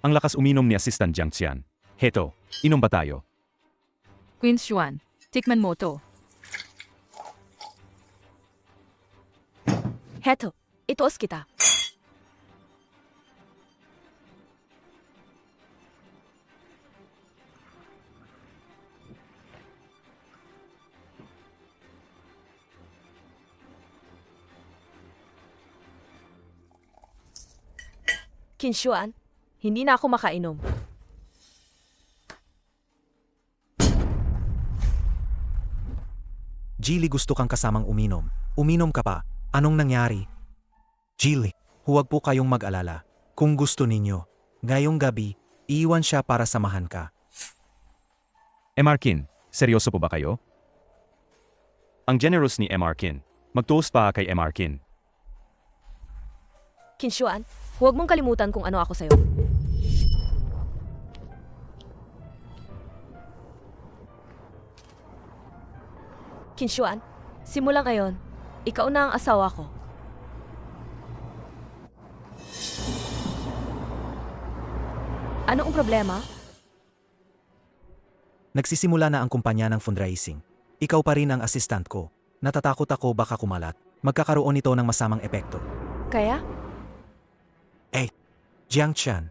Ang lakas uminom ni Assistant Jiang Qian. Heto, inom ba tayo? Queen Xuan, tikman mo to. Heto, ituos kita. Kinshuan, hindi na ako makainom. Jilly, gusto kang kasamang uminom. Uminom ka pa. Anong nangyari? Jilly, huwag po kayong mag-alala. Kung gusto ninyo, ngayong gabi, iiwan siya para samahan ka. Emarkin, seryoso po ba kayo? Ang generous ni Emarkin. Mag-toast pa kay Emarkin. Kinshuan, huwag mong kalimutan kung ano ako sa'yo. Kinshuan, simula ngayon, ikaw na ang asawa ko. Ano ang problema? Nagsisimula na ang kumpanya ng fundraising. Ikaw pa rin ang assistant ko. Natatakot ako baka kumalat. Magkakaroon ito ng masamang epekto. Kaya? Jiang Qian,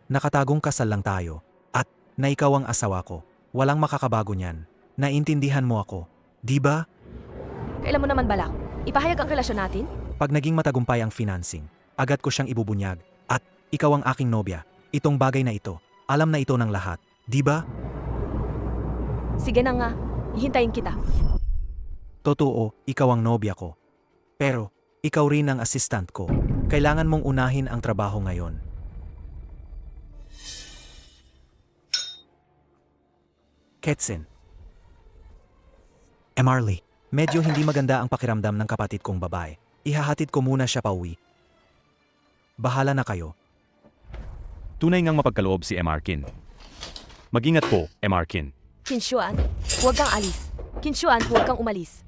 nakatagong kasal lang tayo. At na ikaw ang asawa ko. Walang makakabago niyan. Naintindihan mo ako, di ba? Kailan mo naman balak? Ipahayag ang relasyon natin? Pag naging matagumpay ang financing, agad ko siyang ibubunyag. At ikaw ang aking nobya. Itong bagay na ito, alam na ito ng lahat, di ba? Sige na nga, hihintayin kita. Totoo, ikaw ang nobya ko. Pero, ikaw rin ang assistant ko. Kailangan mong unahin ang trabaho ngayon. Ketsin. Emarly, medyo hindi maganda ang pakiramdam ng kapatid kong babae. Ihahatid ko muna siya pauwi. Bahala na kayo. Tunay ngang mapagkaloob si Emarkin. Mag-ingat po, Emarkin. Kinshuan, huwag kang alis. Kinshuan, huwag kang umalis.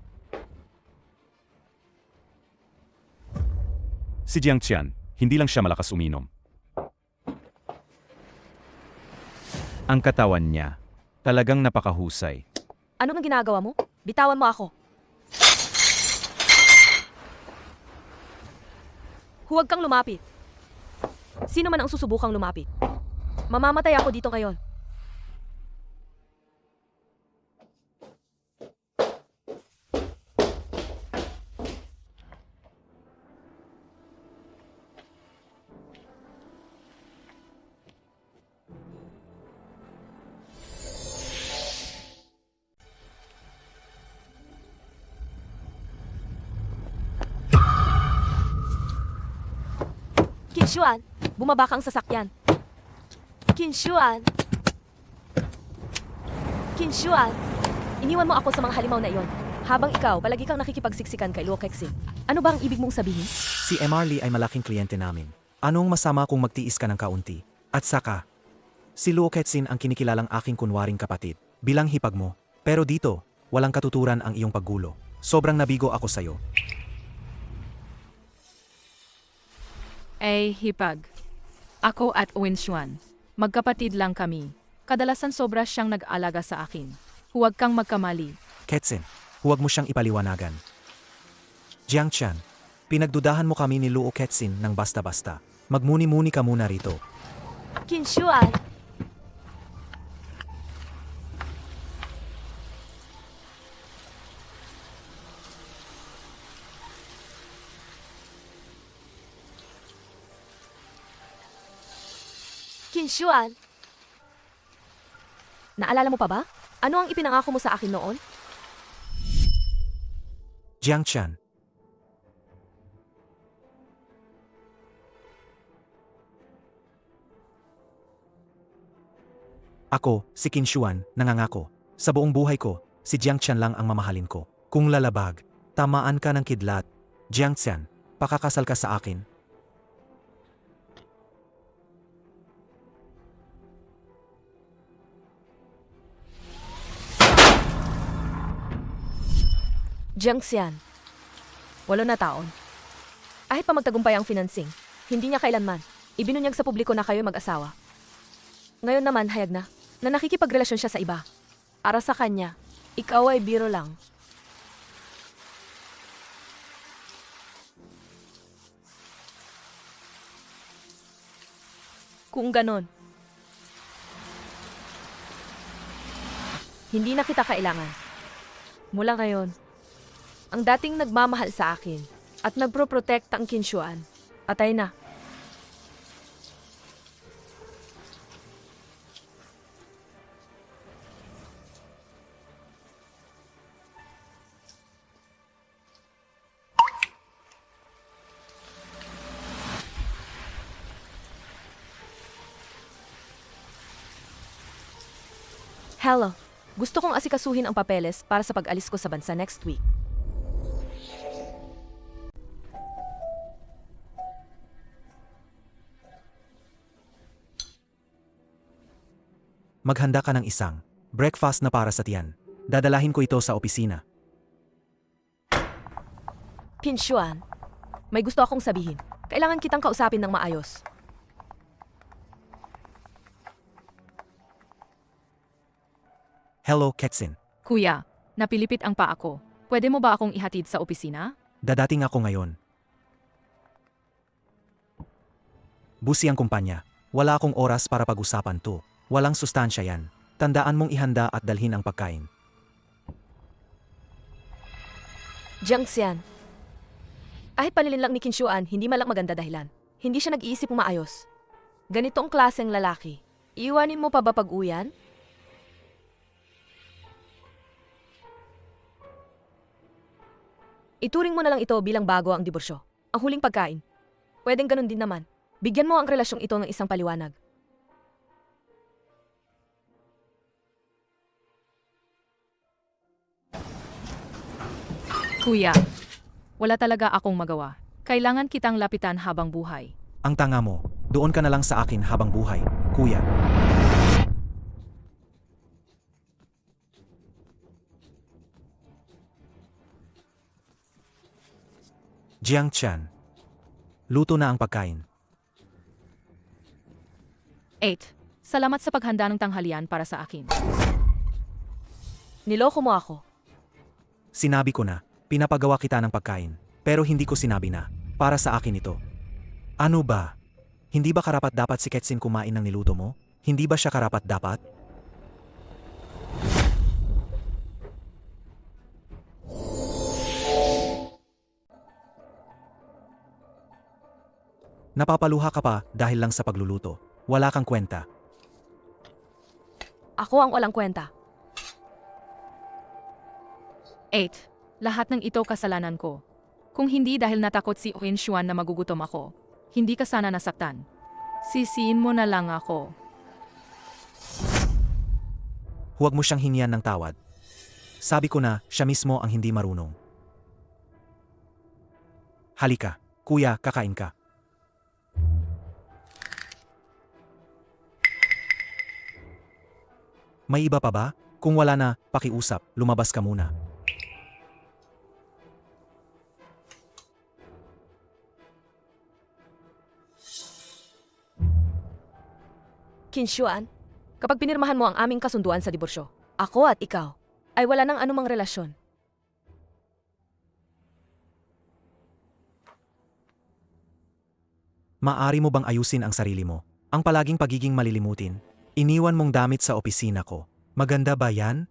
Si Jiang Qian, hindi lang siya malakas uminom. Ang katawan niya, talagang napakahusay. Ano ang ginagawa mo? Bitawan mo ako. Huwag kang lumapit. Sino man ang susubukang lumapit? Mamamatay ako dito ngayon. Kinshuan, bumaba ka ang sasakyan. Kinshuan. Kinshuan, iniwan mo ako sa mga halimaw na iyon. Habang ikaw, palagi kang nakikipagsiksikan kay Luo Kexin. Ano ba ang ibig mong sabihin? Si Emarly ay malaking kliyente namin. Anong masama kung magtiis ka ng kaunti? At saka, si Luo Ketsin ang kinikilalang aking kunwaring kapatid, bilang hipag mo. Pero dito, walang katuturan ang iyong paggulo. Sobrang nabigo ako sa'yo. Hipag. Ako at Queen Xuan. Magkapatid lang kami. Kadalasan sobra siyang nag-alaga sa akin. Huwag kang magkamali. Ketsin, huwag mo siyang ipaliwanagan. Jiang Qian, pinagdudahan mo kami ni Luo Ketsin ng basta-basta. Magmuni-muni ka muna rito. Kinshuan. Kinshuan. Naalala mo pa ba? Ano ang ipinangako mo sa akin noon? Jiang Qian, ako, si Kinshuan, nangangako. Sa buong buhay ko, si Jiang Qian lang ang mamahalin ko. Kung lalabag, tamaan ka ng kidlat. Jiang Qian, pakakasal ka sa akin. Jiang Xian. 8 na taon. Kahit pa magtagumpay ang financing, hindi niya kailanman ibinunyag sa publiko na kayo mag-asawa. Ngayon naman, hayag na nakikipagrelasyon siya sa iba. Para sa kanya, ikaw ay biro lang. Kung ganon, hindi na kita kailangan. Mula ngayon, ang dating nagmamahal sa akin at nagproprotekta ang Kinshuan, atay na. Hello. Gusto kong asikasuhin ang papeles para sa pag-alis ko sa bansa next week. Maghanda ka ng isang breakfast na para sa tiyan. Dadalahin ko ito sa opisina. Kinshuan, may gusto akong sabihin. Kailangan kitang kausapin ng maayos. Hello, Ketsin. Kuya, napilipit ang paa ko. Pwede mo ba akong ihatid sa opisina? Dadating ako ngayon. Busi ang kumpanya. Wala akong oras para pag-usapan to. Walang sustansya yan. Tandaan mong ihanda at dalhin ang pagkain. Jiang Xian. Kahit panilin lang ni Kinshuan, hindi malang maganda dahilan. Hindi siya nag-iisip maayos. Ganito ang klaseng lalaki. Iiwanin mo pa ba pag-uyan? Ituring mo na lang ito bilang bago ang diborsyo. Ang huling pagkain. Pwedeng ganun din naman. Bigyan mo ang relasyong ito ng isang paliwanag. Kuya, wala talaga akong magawa. Kailangan kitang lapitan habang buhay. Ang tanga mo, doon ka na lang sa akin habang buhay, kuya. Jiang Chan. Luto na ang pagkain. 8. Salamat sa paghanda ng tanghalian para sa akin. Niloko mo ako. Sinabi ko na, pinapagawa kita ng pagkain. Pero hindi ko sinabi na, para sa akin ito. Ano ba? Hindi ba karapat dapat si Ketsin kumain ng niluto mo? Hindi ba siya karapat dapat? Napapaluha ka pa dahil lang sa pagluluto. Wala kang kwenta. Ako ang walang kwenta. 8. Lahat ng ito kasalanan ko. Kung hindi dahil natakot si Uinshuan na magugutom ako, hindi ka sana nasaktan. Sisiin mo na lang ako. Huwag mo siyang hingian ng tawad. Sabi ko na, siya mismo ang hindi marunong. Halika, kuya, kakain ka. May iba pa ba? Kung wala na, pakiusap, lumabas ka muna. Kinshuan, kapag pinirmahan mo ang aming kasunduan sa diborsyo, ako at ikaw ay wala nang anumang relasyon. Maari mo bang ayusin ang sarili mo? Ang palaging pagiging malilimutin. Iniwan mong damit sa opisina ko. Maganda ba yan?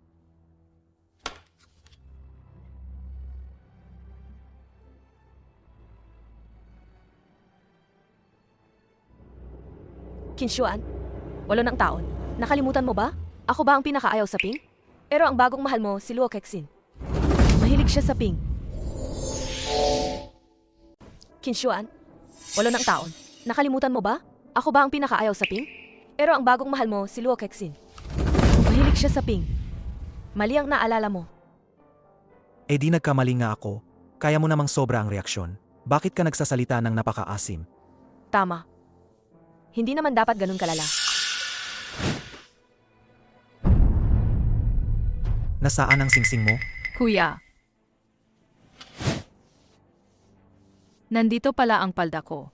Kinshuan, 8 ng taon. Nakalimutan mo ba? Ako ba ang pinakaayaw sa ping? Pero ang bagong mahal mo, si Luo Kexin. Mahilig siya sa ping. Kinshuan, 8 ng taon. Nakalimutan mo ba? Ako ba ang pinakaayaw sa ping? Pero ang bagong mahal mo, si Luo Kexin. Mahilig siya sa ping. Mali ang naalala mo. Eh di nagkamali nga ako. Kaya mo namang sobra ang reaksyon. Bakit ka nagsasalita ng napakaasim? Tama. Hindi naman dapat ganun kalala. Nasaan ang singsing mo? Kuya. Nandito pala ang palda ko.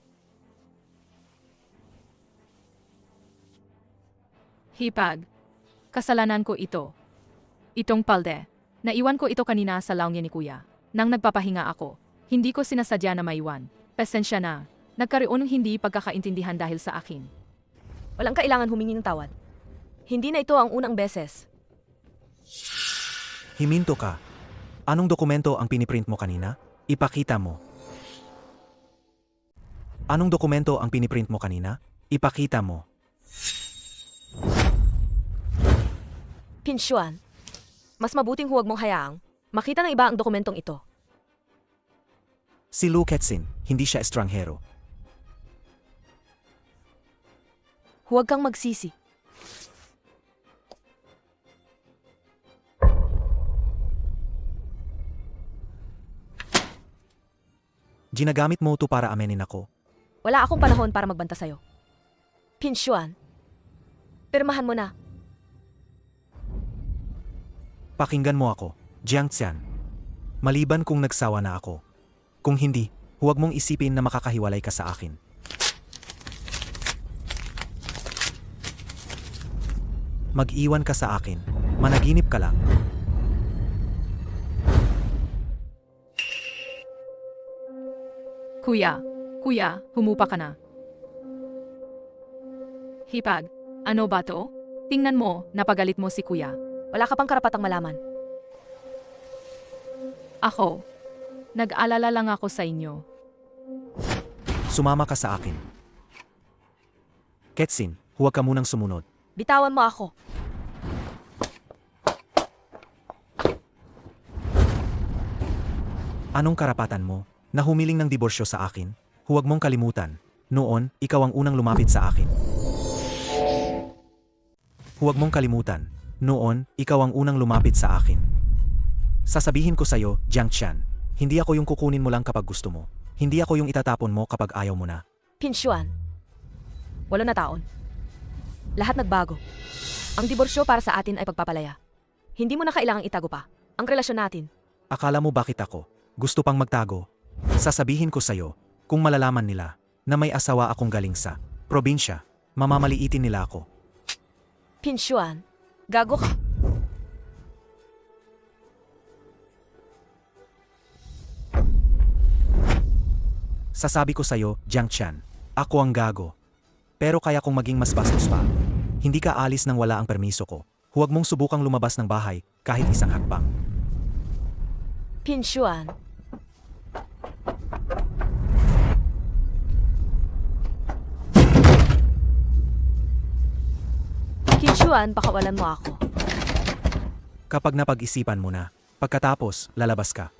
Hipag. Kasalanan ko ito. Itong palde. Naiwan ko ito kanina sa lounge ni kuya. Nang nagpapahinga ako, hindi ko sinasadya na maiwan. Pasensya na. Nagkaroon ng hindi pagkakaintindihan dahil sa akin. Walang kailangan humingi ng tawad. Hindi na ito ang unang beses. Himinto ka. Anong dokumento ang piniprint mo kanina? Ipakita mo. Anong dokumento ang piniprint mo kanina? Ipakita mo. Pinshuan, mas mabuting huwag mong hayaang makita ng iba ang dokumentong ito. Si Lu Keqing, hindi siya estranghero. Huwag kang magsisi. Ginagamit mo ito para amenin ako. Wala akong panahon para magbanta sa'yo. Pinshuan, pirmahan mo na. Pakinggan mo ako, Jiang Xian. Maliban kung nagsawa na ako. Kung hindi, huwag mong isipin na makakahiwalay ka sa akin. Mag-iwan ka sa akin. Managinip ka lang. Kuya, humupa ka na. Hipag, ano ba to? Tingnan mo, napagalit mo si kuya. Wala ka pang karapatang malaman. Ako, nag-alala lang ako sa inyo. Sumama ka sa akin. Keqing, huwag ka munang sumunod. Bitawan mo ako. Anong karapatan mo na humiling ng diborsyo sa akin? Huwag mong kalimutan. Noon, ikaw ang unang lumapit sa akin. Huwag mong kalimutan. Noon, ikaw ang unang lumapit sa akin. Sasabihin ko sa'yo, Jiang Qian, hindi ako yung kukunin mo lang kapag gusto mo. Hindi ako yung itatapon mo kapag ayaw mo na. Pinshuan, 8 na taon. Lahat nagbago. Ang diborsyo para sa atin ay pagpapalaya. Hindi mo na kailangang itago pa ang relasyon natin. Akala mo bakit ako gusto pang magtago? Sasabihin ko sa'yo, kung malalaman nila na may asawa akong galing sa probinsya, mamamaliitin nila ako. Pinshuan, gago ka. Sasabi ko sa'yo, Jiang Qian, ako ang gago. Pero kaya kong maging mas bastos pa. Hindi ka alis nang wala ang permiso ko. Huwag mong subukang lumabas ng bahay kahit isang hakbang. Pinshuan. Pinshuan, pakawalan mo ako. Kapag napag-isipan mo na, pagkatapos, lalabas ka.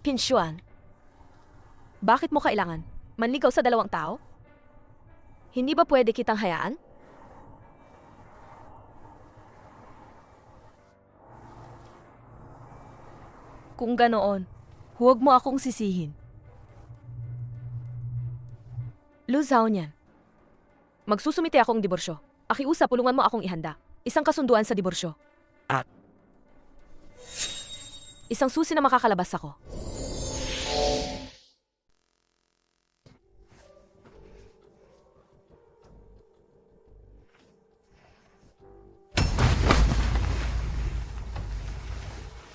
Pinshuan, bakit mo kailangan manligaw sa 2 tao? Hindi ba pwede kitang hayaan? Kung ganoon, huwag mo akong sisihin. Luzaw niyan. Magsusumite akong diborsyo. Akiusap, pulungan mo akong ihanda. Isang kasunduan sa diborsyo. At isang susi na makakalabas ako.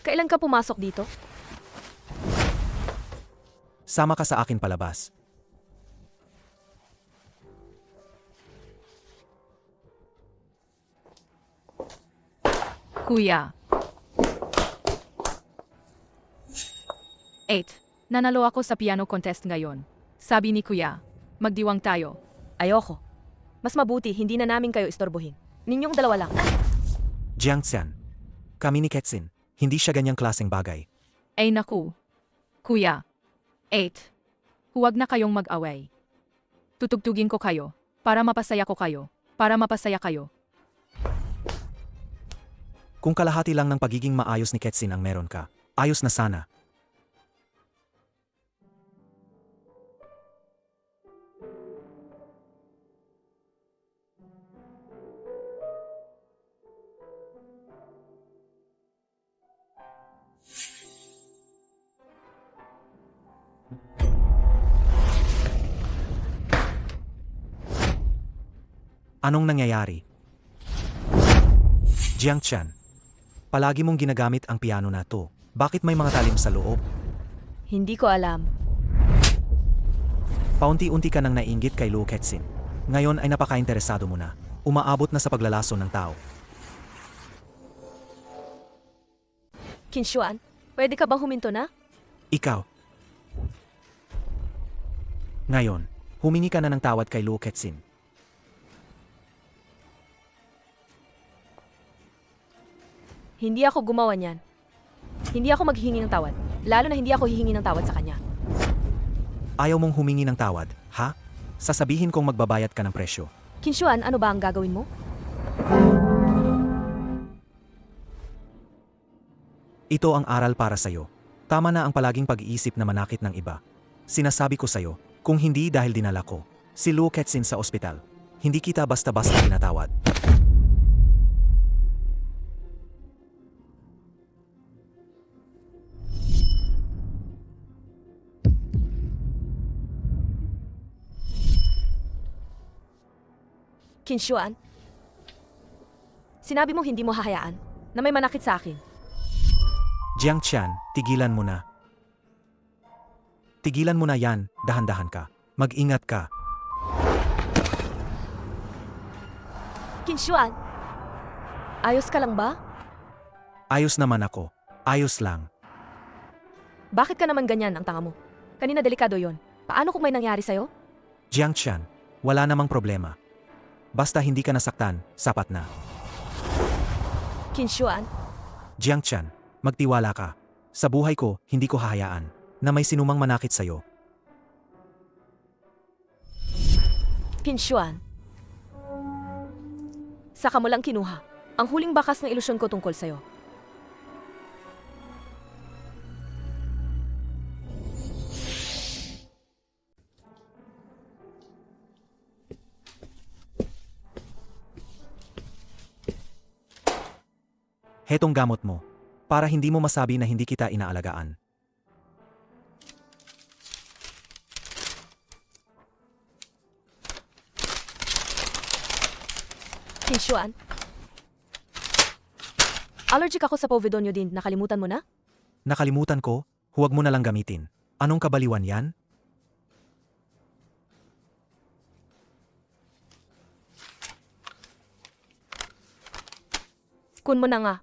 Kailan ka pumasok dito? sama ka sa akin palabas. Kuya. 8. Nanalo ako sa piano contest ngayon. Sabi ni kuya, magdiwang tayo. Ayoko. Mas mabuti hindi na namin kayo istorbohin. Ninyong 2 lang. Jiang Xian, kami ni Keqing, hindi siya ganyang klaseng bagay. Ay naku. Kuya. 8. Huwag na kayong mag-away. Tutugtugin ko kayo. Para mapasaya ko kayo. Para mapasaya kayo. Kung kalahati lang ng pagiging maayos ni Keqing ang meron ka, ayos na sana. Anong nangyayari? Jiang Chan, palagi mong ginagamit ang piano na to. Bakit may mga talim sa loob? Hindi ko alam. Paunti-unti ka nang naiinggit kay Luo Keqing. Ngayon ay napaka-interesado mo na. Umaabot na sa paglalaso ng tao. Kinshuan, pwede ka bang huminto na? Ikaw. Ngayon, humingi ka na ng tawad kay Luo Keqing. Hindi ako gumawa niyan. Hindi ako maghihingi ng tawad. Lalo na hindi ako hihingi ng tawad sa kanya. Ayaw mong humingi ng tawad, ha? Sasabihin kong magbabayad ka ng presyo. Kinshuan, ano ba ang gagawin mo? Ito ang aral para sa'yo. Tama na ang palaging pag-iisip na manakit ng iba. Sinasabi ko sa'yo, kung hindi dahil dinala ko si Luo Keqing sa ospital, hindi kita basta-basta tinatawad. Kinshuan, sinabi mo hindi mo hahayaan na may manakit sa akin. Jiang Chan, tigilan mo na. Tigilan mo na yan, dahan-dahan ka. Mag-ingat ka. Kinshuan, ayos ka lang ba? Ayos naman ako. Ayos lang. Bakit ka naman ganyan ang tanga mo? Kanina delikado yon. Paano kung may nangyari sa'yo? Jiang Chan, wala namang problema. Basta hindi ka nasaktan, sapat na. Kinshuan, Jiang Chan, magtiwala ka. Sa buhay ko, hindi ko hahayaan na may sinumang manakit sa'yo. Kinshuan. Saka mo lang kinuha ang huling bakas ng ilusyon ko tungkol sa'yo. Hetong gamot mo, para hindi mo masabi na hindi kita inaalagaan. Kinshuan. Allergic ako sa povidone din. Nakalimutan mo na? Nakalimutan ko, huwag mo na lang gamitin. Anong kabaliwan yan? Kun mo na nga.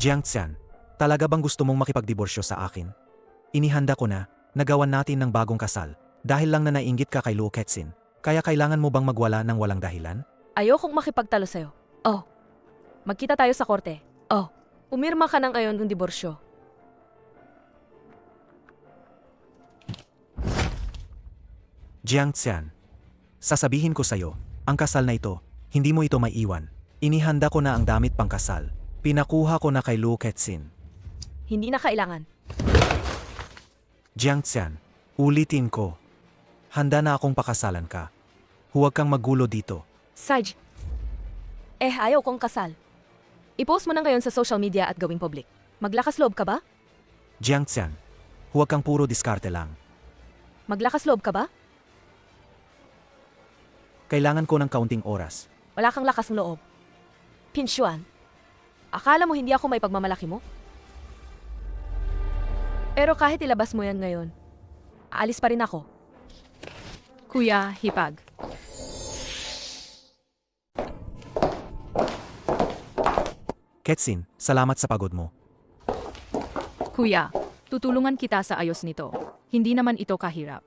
Jiang Xian, talaga bang gusto mong makipagdiborsyo sa akin? Inihanda ko na, nagawan natin ng bagong kasal. Dahil lang na naiinggit ka kay Luo Keqing, kaya kailangan mo bang magwala ng walang dahilan? Ayokong makipagtalo sa'yo. Oh, magkita tayo sa korte. Oh, umirma ka ng ayon ng diborsyo. Jiang Xian, sasabihin ko sa'yo, ang kasal na ito, hindi mo ito maiiwan. Inihanda ko na ang damit pang kasal. Pinakuha ko na kay Luo Keqing. Hindi na kailangan. Jiang Xian, ulitin ko. Handa na akong pakasalan ka. Huwag kang maggulo dito. Saj, ayaw kong kasal. I-post mo na ngayon sa social media at gawing public. Maglakas loob ka ba? Jiang Xian, huwag kang puro diskarte lang. Maglakas loob ka ba? Kailangan ko ng kaunting oras. Wala kang lakas ng loob. Pinshuan, akala mo hindi ako may pagmamalaki mo? Pero kahit ilabas mo yan ngayon, aalis pa rin ako. Kuya, hipag. Keqing, salamat sa pagod mo. Kuya, tutulungan kita sa ayos nito. Hindi naman ito kahirap.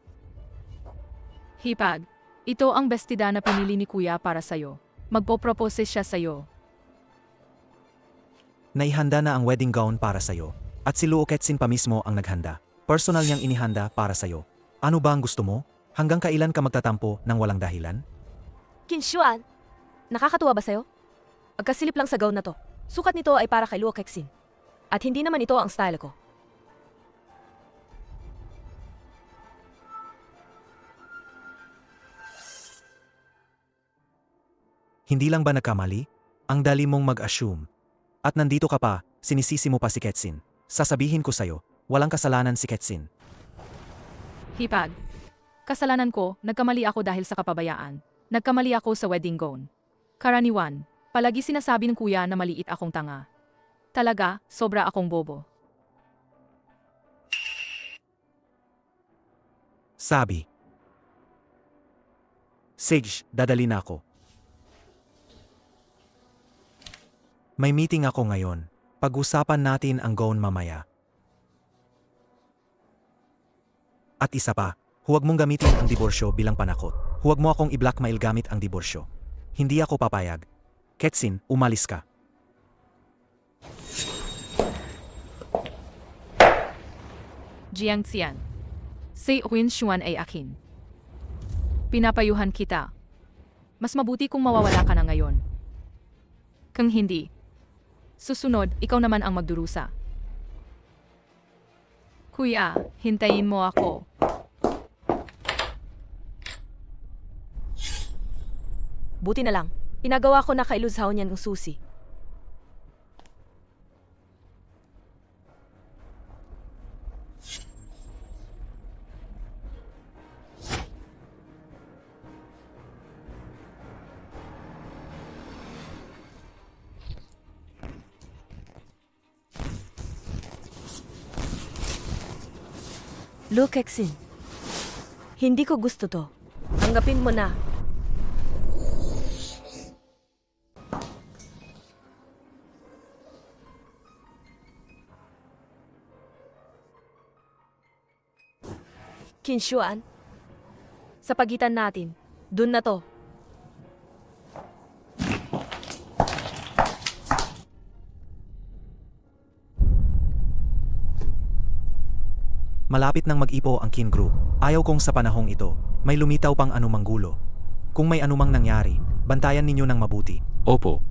Hipag, ito ang bestida na pinili ni Kuya para sa'yo. Magpo-propose siya sa'yo. Naihanda na ang wedding gown para sa'yo. At si Luo Keqing pa mismo ang naghanda. Personal niyang inihanda para sa'yo. Ano ba ang gusto mo? Hanggang kailan ka magtatampo ng walang dahilan? Kinshuan, nakakatuwa ba sa'yo? Agkasilip lang sa gown na to. Sukat nito ay para kay Luo Keqing. At hindi naman ito ang style ko. Hindi lang ba nagkamali? Ang dali mong mag-assume. At nandito ka pa, sinisisi mo pa si Keqing. Sasabihin ko sa'yo, walang kasalanan si Keqing. Hipag. Kasalanan ko, nagkamali ako dahil sa kapabayaan. Nagkamali ako sa wedding gown. Karaniwan, palagi sinasabi ng kuya na maliit akong tanga. Talaga, sobra akong bobo. Sabi. Sage, dadali na ako. May meeting ako ngayon. Pag-usapan natin ang gown mamaya. At isa pa, huwag mong gamitin ang diborsyo bilang panakot. Huwag mo akong i-blackmail gamit ang diborsyo. Hindi ako papayag. Ketsin, umalis ka. Jiang Xian. Si Huin Xuan ay akin. Pinapayuhan kita. Mas mabuti kung mawawala ka na ngayon. Kung hindi, susunod, ikaw naman ang magdurusa. Kuya, hintayin mo ako. Buti na lang. Pinagawa ko na kailuzhaw niyan ng susi. Look, Exin. Hindi ko gusto to. Tanggapin mo na. Kinshuan, sa pagitan natin, dun na to. Malapit nang mag-ipo ang Kin Group. Ayaw kong sa panahong ito, may lumitaw pang anumang gulo. Kung may anumang nangyari, bantayan ninyo ng mabuti. Opo.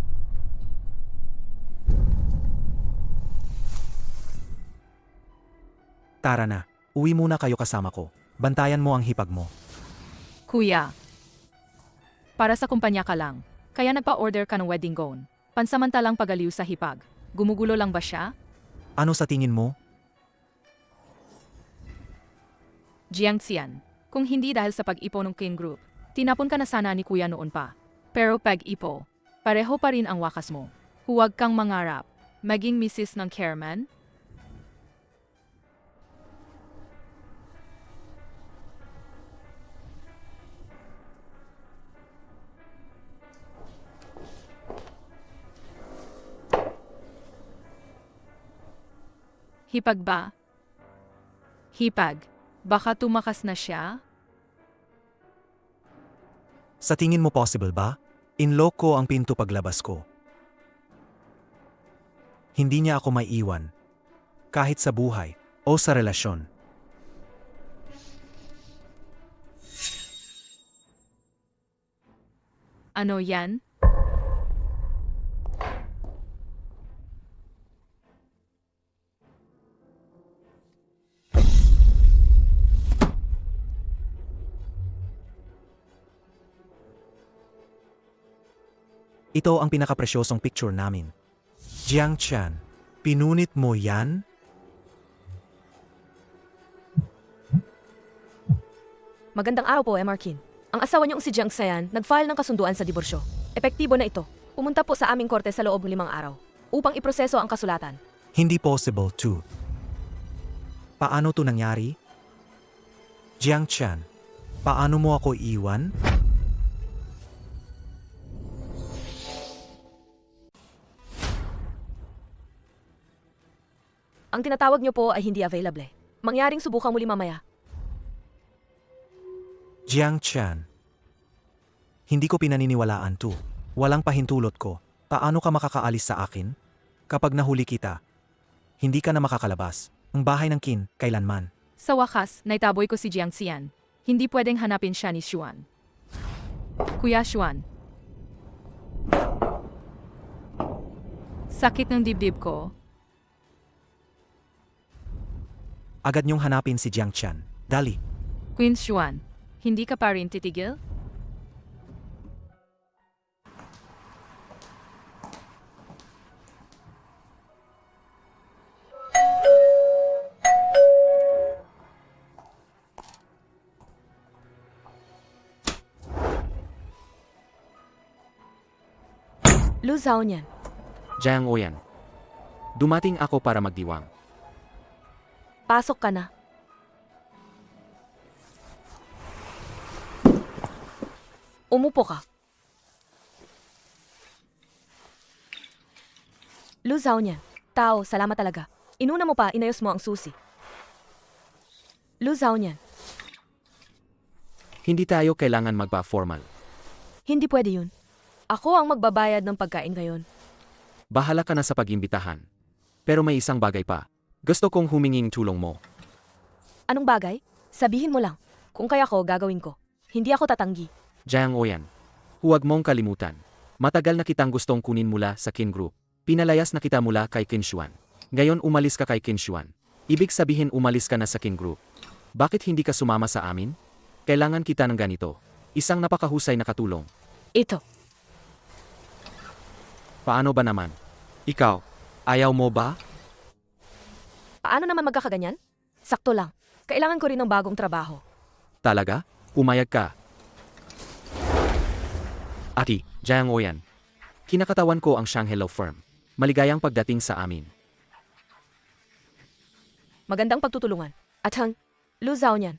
Tara na, uwi muna kayo kasama ko. Bantayan mo ang hipag mo. Kuya. Para sa kumpanya ka lang. Kaya nagpa-order ka ng wedding gown. Pansamantalang pagaliw sa hipag. Gumugulo lang ba siya? Ano sa tingin mo? Jiang Xian. Kung hindi dahil sa pag-ipo ng King Group, tinapon ka na sana ni kuya noon pa. Pero pag-ipo, pareho pa rin ang wakas mo. Huwag kang mangarap. Maging misis ng chairman? Hipag ba? Hipag. Baka tumakas na siya? Sa tingin mo possible ba? Inlock ko ang pinto paglabas ko. Hindi niya ako maiiwan. Kahit sa buhay o sa relasyon. Ano yan? Ito ang pinakapresyosong picture namin. Jiang Chan, pinunit mo yan? Magandang araw po, Emarkin. Ang asawa niyong si Jiang Xian nag-file ng kasunduan sa diborsyo. Epektibo na ito. Pumunta po sa aming korte sa loob ng 5 araw upang iproseso ang kasulatan. Hindi possible too. Paano to nangyari? Jiang Chan, paano mo ako iwan? Ang tinatawag niyo po ay hindi available. Mangyaring subukan muli mamaya. Jiang Chan, hindi ko pinaniniwalaan to. Walang pahintulot ko. Paano ka makakaalis sa akin? Kapag nahuli kita, hindi ka na makakalabas. Ang bahay ng Kin, kailanman. Sa wakas, naitaboy ko si Jiang Xian. Hindi pwedeng hanapin siya ni Xuan. Kuya Xuan. Sakit ng dibdib ko. Agad niyong hanapin si Jiang Chan. Dali. Queen Xuan, hindi ka pa rin titigil? Lu Zaonian. Jiang Oyan. Dumating ako para magdiwang. Pasok ka na. Umupo ka. Lu Zaonian. Tao, salamat talaga. Inuna mo pa, inayos mo ang susi. Lu Zaonian. Hindi tayo kailangan magpa-formal. Hindi pwede yun. Ako ang magbabayad ng pagkain ngayon. Bahala ka na sa pag-imbitahan. Pero may isang bagay pa. Gusto kong huminging tulong mo. Anong bagay? Sabihin mo lang. Kung kaya ko, gagawin ko. Hindi ako tatanggi. Jiang Oyan. Huwag mong kalimutan. Matagal na kitang gustong kunin mula sa Kin Group. Pinalayas na kita mula kay Kinshuan. Ngayon umalis ka kay Kinshuan. Ibig sabihin umalis ka na sa Kin Group. Bakit hindi ka sumama sa amin? Kailangan kita ng ganito. Isang napakahusay na katulong. Ito. Paano ba naman? Ikaw, ayaw mo ba? Paano naman magkakaganyan? Sakto lang. Kailangan ko rin ng bagong trabaho. Talaga? Pumayag ka. Ati, Jiang Oyan. Kinakatawan ko ang Shanghai Law Firm. Maligayang pagdating sa amin. Magandang pagtutulungan. At hang, Lu Zaonian.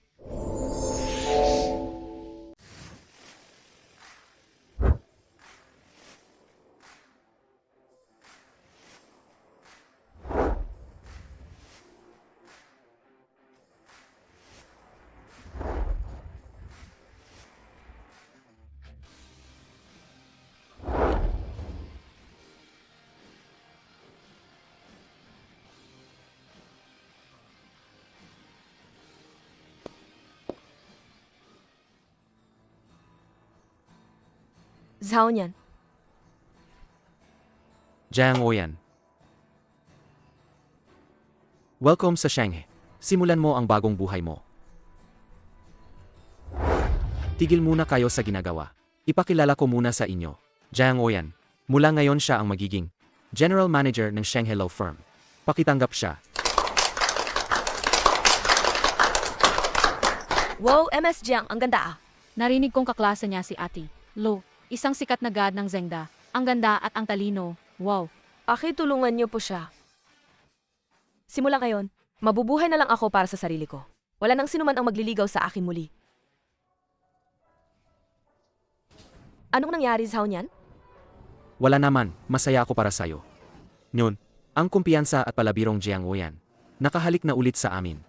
Zaonian. Jiang Oyan. Welcome sa Shanghai. Simulan mo ang bagong buhay mo. Tigil muna kayo sa ginagawa. Ipakilala ko muna sa inyo. Jiang Oyan. Mula ngayon siya ang magiging General Manager ng Shanghai Law Firm. Pakitanggap siya. Wow, MS Jiang, ang ganda ah. Narinig kong kaklase niya si Ati, Lo. Isang sikat na god ng Zengda. Ang ganda at ang talino. Wow. Tulungan niyo po siya. Simula ngayon, mabubuhay na lang ako para sa sarili ko. Wala nang sinuman ang magliligaw sa akin muli. Anong nangyari, Zaonian? Wala naman, masaya ako para sa'yo. Ngayon, ang kumpiyansa at palabirong Jiang Oyan. Nakahalik na ulit sa amin.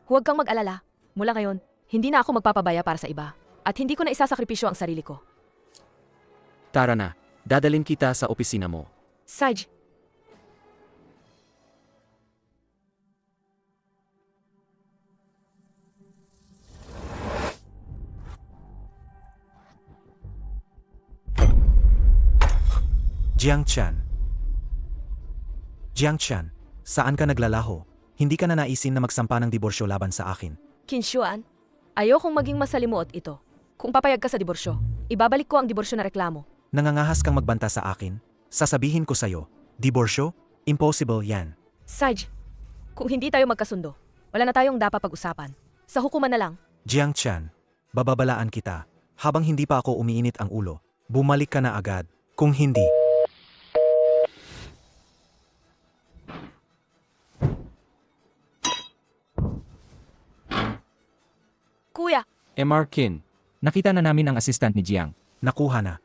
Huwag kang mag-alala. Mula ngayon, hindi na ako magpapabaya para sa iba. At hindi ko na isasakripisyo ang sarili ko. Tara na, dadalhin kita sa opisina mo. Saj. Jiang Chan. Jiang Chan, saan ka naglalaho? Hindi ka na naisin na magsampa ng diborsyo laban sa akin. Kinshuan, ayokong maging masalimuot ito. Kung papayag ka sa diborsyo, ibabalik ko ang diborsyo na reklamo. Nangangahas kang magbanta sa akin? Sasabihin ko sa'yo, diborsyo? Impossible yan. Saj, kung hindi tayo magkasundo, wala na tayong dapat pag-usapan. Sa hukuman na lang. Jiang Chan, bababalaan kita. Habang hindi pa ako umiinit ang ulo, bumalik ka na agad. Kung hindi, Kuya, MR Kin. Nakita na namin ang assistant ni Jiang. nakuha na.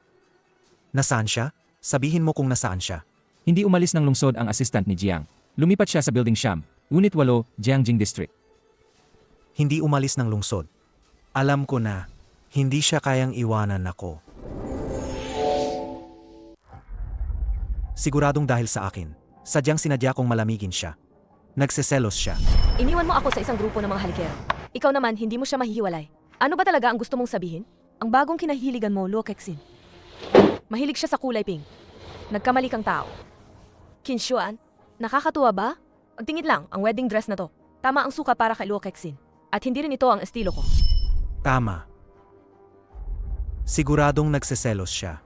Nasaan siya? Sabihin mo kung nasaan siya. Hindi umalis ng lungsod ang assistant ni Jiang. Lumipat siya sa Building Sham, Unit 8, Jiangjing District. Hindi umalis ng lungsod. Alam ko na, hindi siya kayang iwanan ako. Siguradong dahil sa akin, sadyang sinadya kong malamigin siya. Nagseselos siya. iniwan mo ako sa isang grupo ng mga halikero. Ikaw naman, hindi mo siya mahihiwalay. Ano ba talaga ang gusto mong sabihin? Ang bagong kinahiligan mo, Luo Kexin. Mahilig siya sa kulay pink. Nagkamali kang tao. Kinshuan, nakakatuwa ba? Magtingin lang, ang wedding dress na to. Tama ang sukat para kay Luo Kexin. At hindi rin ito ang estilo ko. Tama. Siguradong nagseselos siya.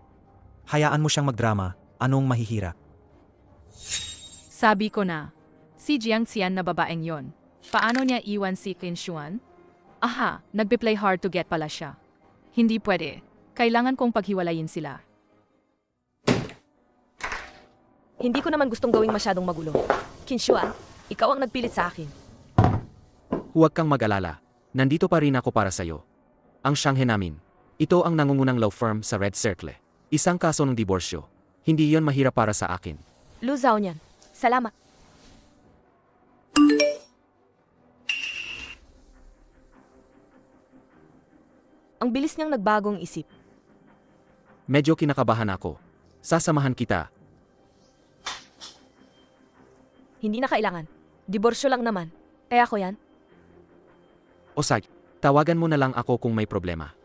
Hayaan mo siyang magdrama, anong mahihira. Sabi ko na, si Jiang Xian na babaeng yon. Paano niya iwan si Kinshuan? Aha, nagpe-play hard to get pala siya. Hindi pwede. Kailangan kong paghiwalayin sila. Hindi ko naman gustong gawing masyadong magulo. Kinshuan, ikaw ang nagpilit sa akin. Huwag kang mag-alala. Nandito pa rin ako para sa'yo. Ang Shanghai namin. Ito ang nangungunang law firm sa Red Circle. Isang kaso ng diborsyo. Hindi yon mahirap para sa akin. Lu Zhaonian, salamat. Ang bilis niyang nagbagong isip. Medyo kinakabahan ako. Sasamahan kita. Hindi na kailangan. Diborsyo lang naman. Kaya ko yan. Osag, tawagan mo na lang ako kung may problema.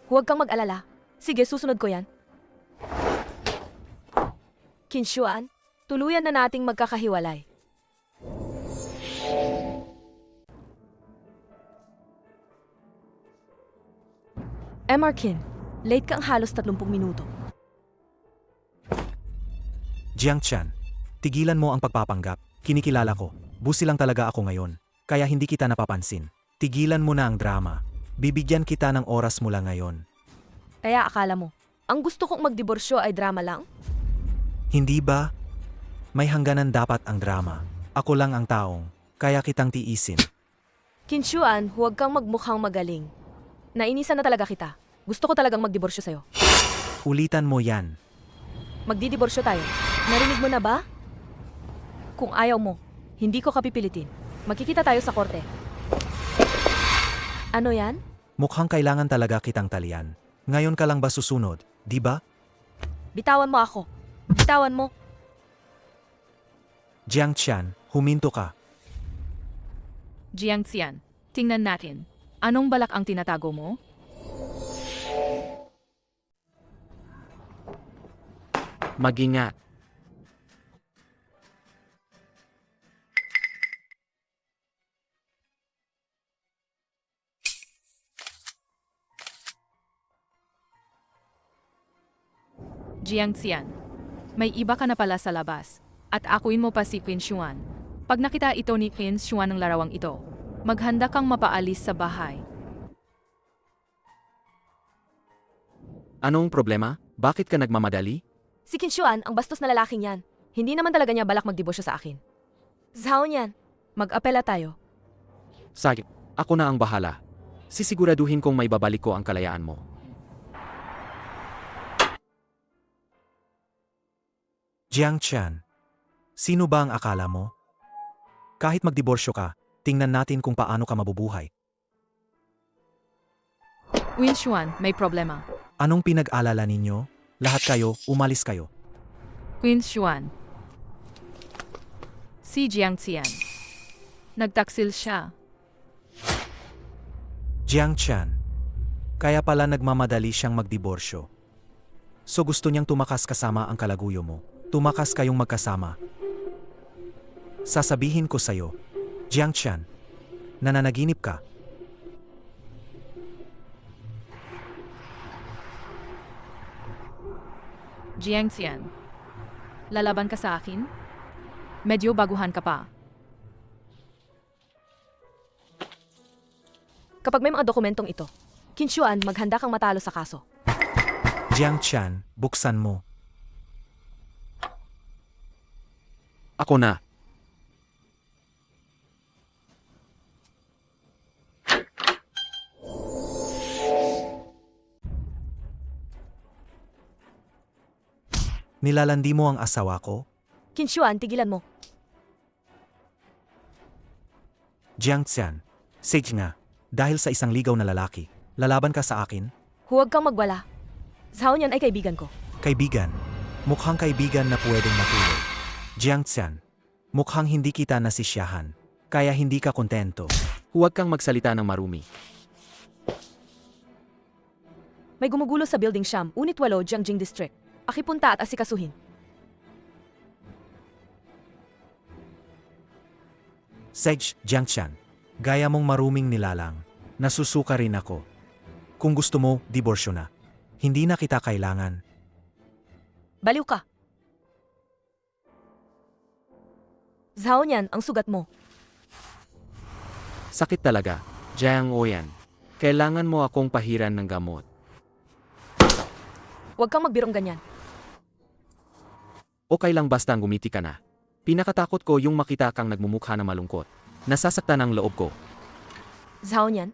Huwag kang mag-alala. Sige, susunod ko yan. Kinshuan, tuluyan na nating magkakahiwalay. Emarkin, late kang halos 30 minuto. Jiang Chan, tigilan mo ang pagpapanggap. Kinikilala ko. Busi lang talaga ako ngayon. Kaya hindi kita napapansin. Tigilan mo na ang drama. Bibigyan kita ng oras mula ngayon. Kaya akala mo, ang gusto kong magdiborsyo ay drama lang? Hindi ba? May hangganan dapat ang drama. Ako lang ang taong, kaya kitang tiisin. Kinshuan, huwag kang magmukhang magaling. Nainisan na talaga kita. Gusto ko talagang magdiborsyo sa'yo. Ulitan mo yan. Magdidiborsyo tayo. Narinig mo na ba? Kung ayaw mo, hindi ko kapipilitin. Magkikita tayo sa korte. Ano yan? Mukhang kailangan talaga kitang talian. Ngayon ka lang ba susunod, di ba? Bitawan mo ako. Bitawan mo. Jiang Chan, huminto ka. Jiang Xian, tingnan natin. Anong balak ang tinatago mo? Mag-ingat. Jiang Xian, may iba ka na pala sa labas. At akuin mo pa si Qin Xuan. Pag nakita ito ni Qin Xuan ng larawang ito, maghanda kang mapaalis sa bahay. Anong problema? Bakit ka nagmamadali? Si Kinshuan, ang bastos na lalaking yan. Hindi naman talaga niya balak magdiborsyo sa akin. Zhaonian, mag-apela tayo. Sige, ako na ang bahala. Sisiguraduhin kong may babalik ko ang kalayaan mo. Jiang Chan, sino ba ang akala mo? Kahit magdiborsyo ka, tingnan natin kung paano ka mabubuhay. Qin Xuan, may problema. Anong pinag-alala ninyo? Lahat kayo, umalis kayo. Qin Xuan. Si Jiang Xian. Nagtaksil siya. Jiang Chan, kaya pala nagmamadali siyang magdiborsyo. So gusto niyang tumakas kasama ang kalaguyo mo. Tumakas kayong magkasama. Sasabihin ko sa'yo, Jiang Chan, nananaginip ka. Jiang Xian. Lalaban ka sa akin? Medyo baguhan ka pa. Kapag may mga dokumentong ito, Kinshuan, maghanda kang matalo sa kaso. Jiang Chan, buksan mo. Ako na. Nilalandi mo ang asawa ko? Kinshuan, tigilan mo. Jiang Xian, sage nga. Dahil sa isang ligaw na lalaki, lalaban ka sa akin? Huwag kang magwala. Zhaonian ay kaibigan ko. Kaibigan. Mukhang kaibigan na pwedeng matulog. Jiang Xian, mukhang hindi kita nasisyahan. Kaya hindi ka kontento. Huwag kang magsalita ng marumi. May gumugulo sa Building Sham, Unit 8, Jiangjing District. Akipunta at asikasuhin. Sage, Jiang Xian, gaya mong maruming nilalang. Nasusuka rin ako. Kung gusto mo, diborsyo na. Hindi na kita kailangan. Baliw ka. Zhaonian, ang sugat mo. Sakit talaga, Jiang Oyan. Kailangan mo akong pahiran ng gamot. Huwag kang magbirong ganyan. Okay lang basta ngumiti ka na. Pinakatakot ko yung makita kang nagmumukha na malungkot. Nasasaktan ang loob ko. Zhao Nian?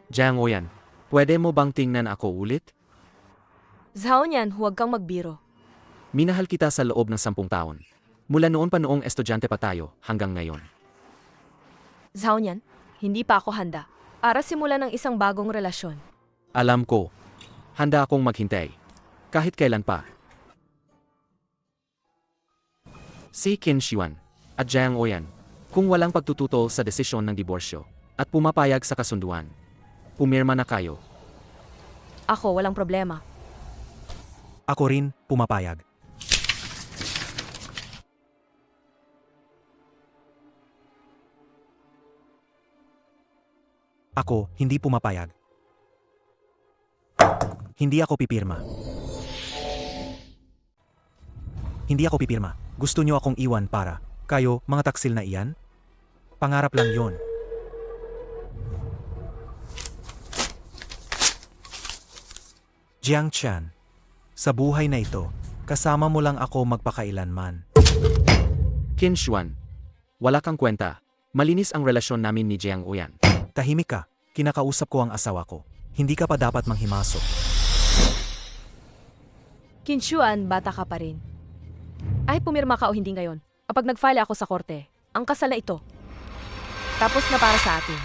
Jiang Oyan, pwede mo bang tingnan ako ulit? Zhao Nian, huwag kang magbiro. Minahal kita sa loob ng 10 taon. Mula noon pa noong estudyante pa tayo hanggang ngayon. Zhao Nian, hindi pa ako handa para simulan ng isang bagong relasyon. Alam ko, handa akong maghintay. Kahit kailan pa. Si Qin Shiwan at Jiang Oyan, kung walang pagtututol sa desisyon ng diborsyo at pumapayag sa kasunduan, pumirma na kayo. Ako, walang problema. Ako rin, pumapayag. Ako, hindi pumapayag. Hindi ako pipirma. Hindi ako pipirma. Gusto niyo akong iwan para kayo, mga taksil na iyan? Pangarap lang yon. Jiang Chan, sa buhay na ito, kasama mo lang ako magpakailanman. Qin Xuan, wala kang kwenta. Malinis ang relasyon namin ni Jiang Oyan. Tahimik ka, kinakausap ko ang asawa ko. Hindi ka pa dapat manghimasok. Kinshuan, bata ka pa rin. Ay, pumirma ka o hindi ngayon. Kapag nag-file ako sa korte, ang kasal na ito. Tapos na para sa atin.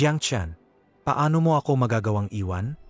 Jiang Chan, paano mo ako magagawang iwan?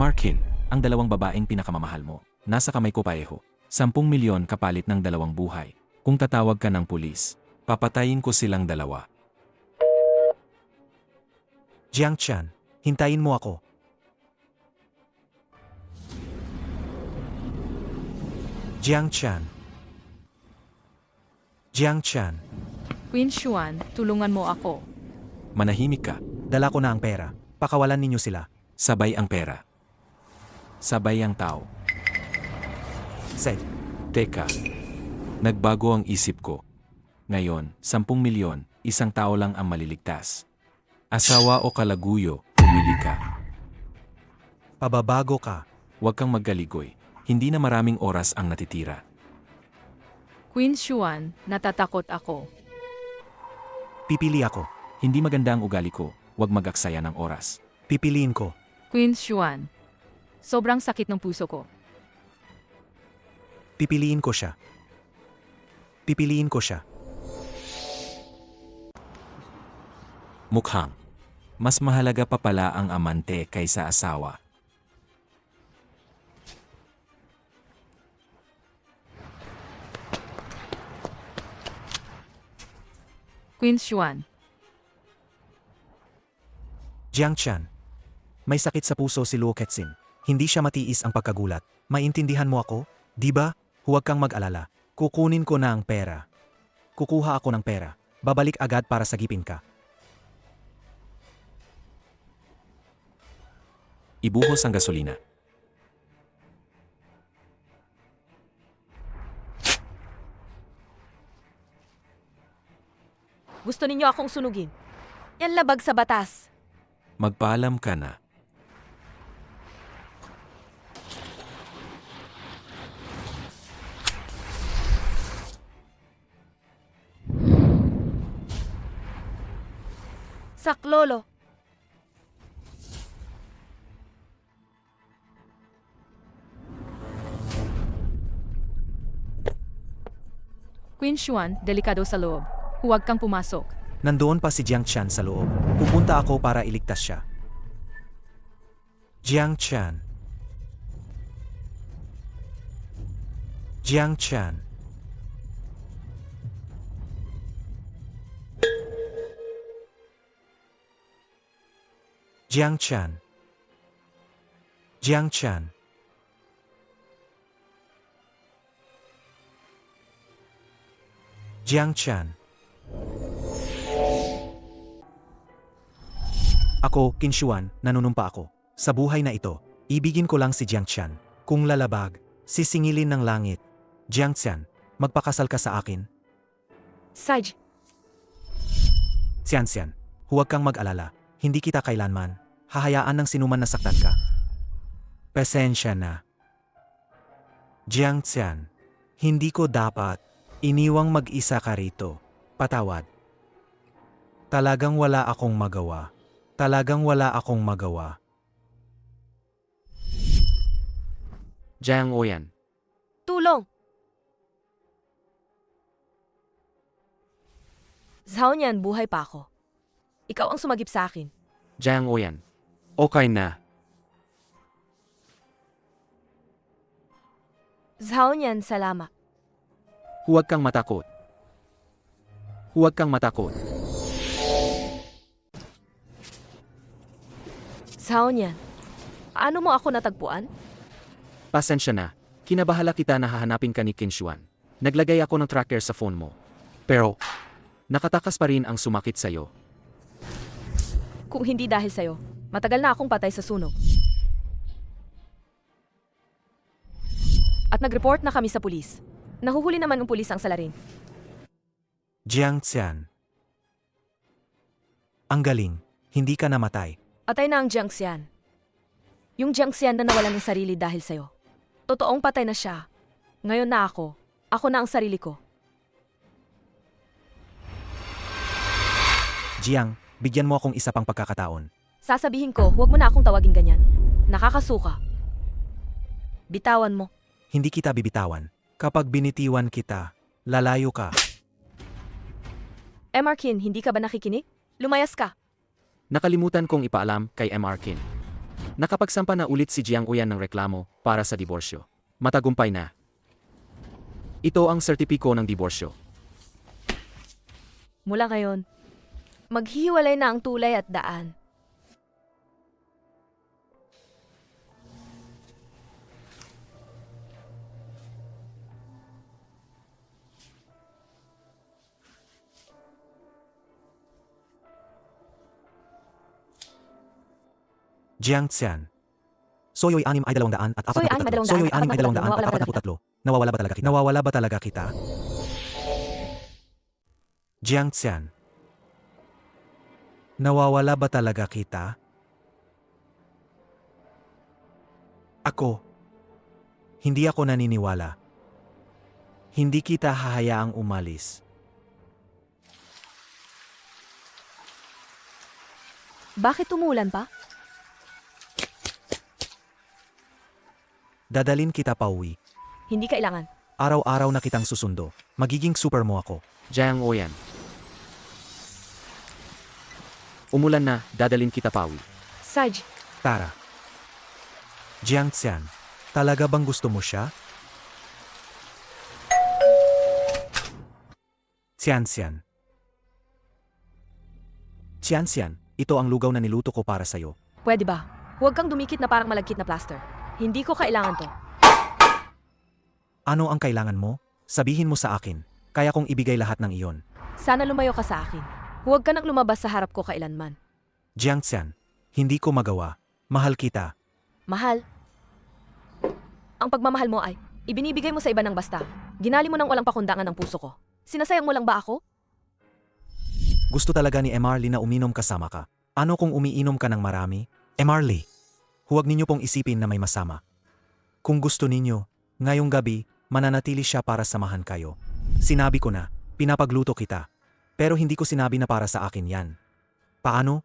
Markin, ang 2 babaeng pinakamamahal mo. Nasa kamay ko pareho. 10 milyon kapalit ng 2 buhay. Kung tatawag ka ng pulis, papatayin ko silang 2. Jiang Chan, hintayin mo ako. Jiang Chan. Jiang Chan, Queen Xuan, tulungan mo ako. Manahimik ka. dala ko na ang pera. Pakawalan ninyo sila. Sabay ang pera. Sabay ang tao. Zed, Teka. Nagbago ang isip ko. Ngayon, 10 milyon, 1 tao lang ang maliligtas. Asawa o kalaguyo, pumili ka. pababago ka. Huwag kang maggaligoy. Hindi na maraming oras ang natitira. Queen Xuan, natatakot ako. Pipili ako. Hindi maganda ang ugali ko. Huwag mag-aksaya ng oras. Pipiliin ko. Queen Xuan, sobrang sakit ng puso ko. Pipiliin ko siya. Pipiliin ko siya. Mukhang. Mas mahalaga pa pala ang amante kaysa asawa. Queen Xuan. Jiang Qian. May sakit sa puso si Luo Keqin. Hindi siya matiis ang pagkagulat. Maintindihan mo ako? Di ba? Huwag kang mag-alala. Kukunin ko na ang pera. Kukuha ako ng pera. Babalik agad para sagipin ka. Ibuhos ang gasolina. Gusto ninyo akong sunugin? Yan labag sa batas. Magpaalam ka na. Saklolo. Queen Xuan, delikado sa loob. Huwag kang pumasok. Nandoon pa si Jiang Qian sa loob. Pupunta ako para iligtas siya. Jiang Qian. Jiang Qian. Jiang Qian. Jiang Qian. Jiang Qian. Ako, Qin Xuan, nanunumpa ako. Sa buhay na ito, ibigin ko lang si Jiang Qian. Kung lalabag, sisingilin ng langit. Jiang Qian, magpakasal ka sa akin. Saj, Xian, huwag kang mag-alala. Hindi kita kailanman hahayaan ng sinuman na saktan ka. Pasensya na. Jiang Qian, hindi ko dapat iniwang mag-isa ka rito. Patawad. Talagang wala akong magawa. Talagang wala akong magawa. Jiang Oyan. tulong! Zhao Nian, buhay pa ako. Ikaw ang sumagip sa akin. Jiang Oyan. Okay na. Zhao Nian, salamat. Huwag kang matakot. Huwag kang matakot. Zhao Nian, paano mo ako natagpuan? Pasensya na. Kinabahala kita na hahanapin ka ni Qin Xuan. Naglagay ako ng tracker sa phone mo. Pero, nakatakas pa rin ang sumakit sa'yo. Kung hindi dahil sa'yo, matagal na akong patay sa sunog. At nag-report na kami sa pulis. Nahuhuli naman ng pulis ang salarin. Jiang Qian. Ang galing, hindi ka namatay. Patay na ang Jiang Xian. Yung Jiang Xian na nawalan ng sarili dahil sa'yo. Totoong patay na siya. Ngayon na ako. Ako na ang sarili ko. Jiang, bigyan mo akong isa pang pagkakataon. Sasabihin ko, huwag mo na akong tawagin ganyan. Nakakasuka. Bitawan mo. Hindi kita bibitawan. Kapag binitiwan kita, lalayo ka. MR Kin, hindi ka ba nakikinig? Lumayas ka. Nakalimutan kong ipaalam kay MR Kin. Nakapagsampa na ulit si Jiang Oyan ng reklamo para sa diborsyo. Matagumpay na. Ito ang sertipiko ng diborsyo. Mula ngayon, maghihiwalay na ang tulay at daan. Jiang Qian. Soyoy 6 ay 200 at 43. Soyoy 6 ay 200 Soyoy 6 at ay 200 at 43. Nawawala ba talaga kita? Nawawala ba talaga kita? Jiang Qian. Nawawala ba talaga kita? Ako. Hindi ako naniniwala. Hindi kita hahayaang umalis. Bakit tumulan pa? Dadalin kita pauwi. Hindi kailangan. Araw-araw na kitang susundo. Magiging super mo ako. Jiang Oyan. Umulan na, dadalin kita pawi. Saj, Tara. Jiang Qian, talaga bang gusto mo siya? Qian. Xian, ito ang lugaw na niluto ko para sa'yo. Pwede ba? Huwag kang dumikit na parang malagkit na plaster. Hindi ko kailangan to. Ano ang kailangan mo? Sabihin mo sa akin. Kaya kong ibigay lahat ng iyon. Sana lumayo ka sa akin. Huwag ka nang lumabas sa harap ko kailanman. Jiangxian, hindi ko magawa. Mahal kita. Mahal. Ang pagmamahal mo ay ibinibigay mo sa iba ng basta. Ginali mo ng walang pakundangan ng puso ko. Sinasayang mo lang ba ako? Gusto talaga ni Emarly na uminom kasama ka. Ano kung umiinom ka ng marami? Emarly, huwag ninyo pong isipin na may masama. Kung gusto ninyo, ngayong gabi, mananatili siya para samahan kayo. Sinabi ko na, pinapagluto kita. Pero hindi ko sinabi na para sa akin yan. Paano?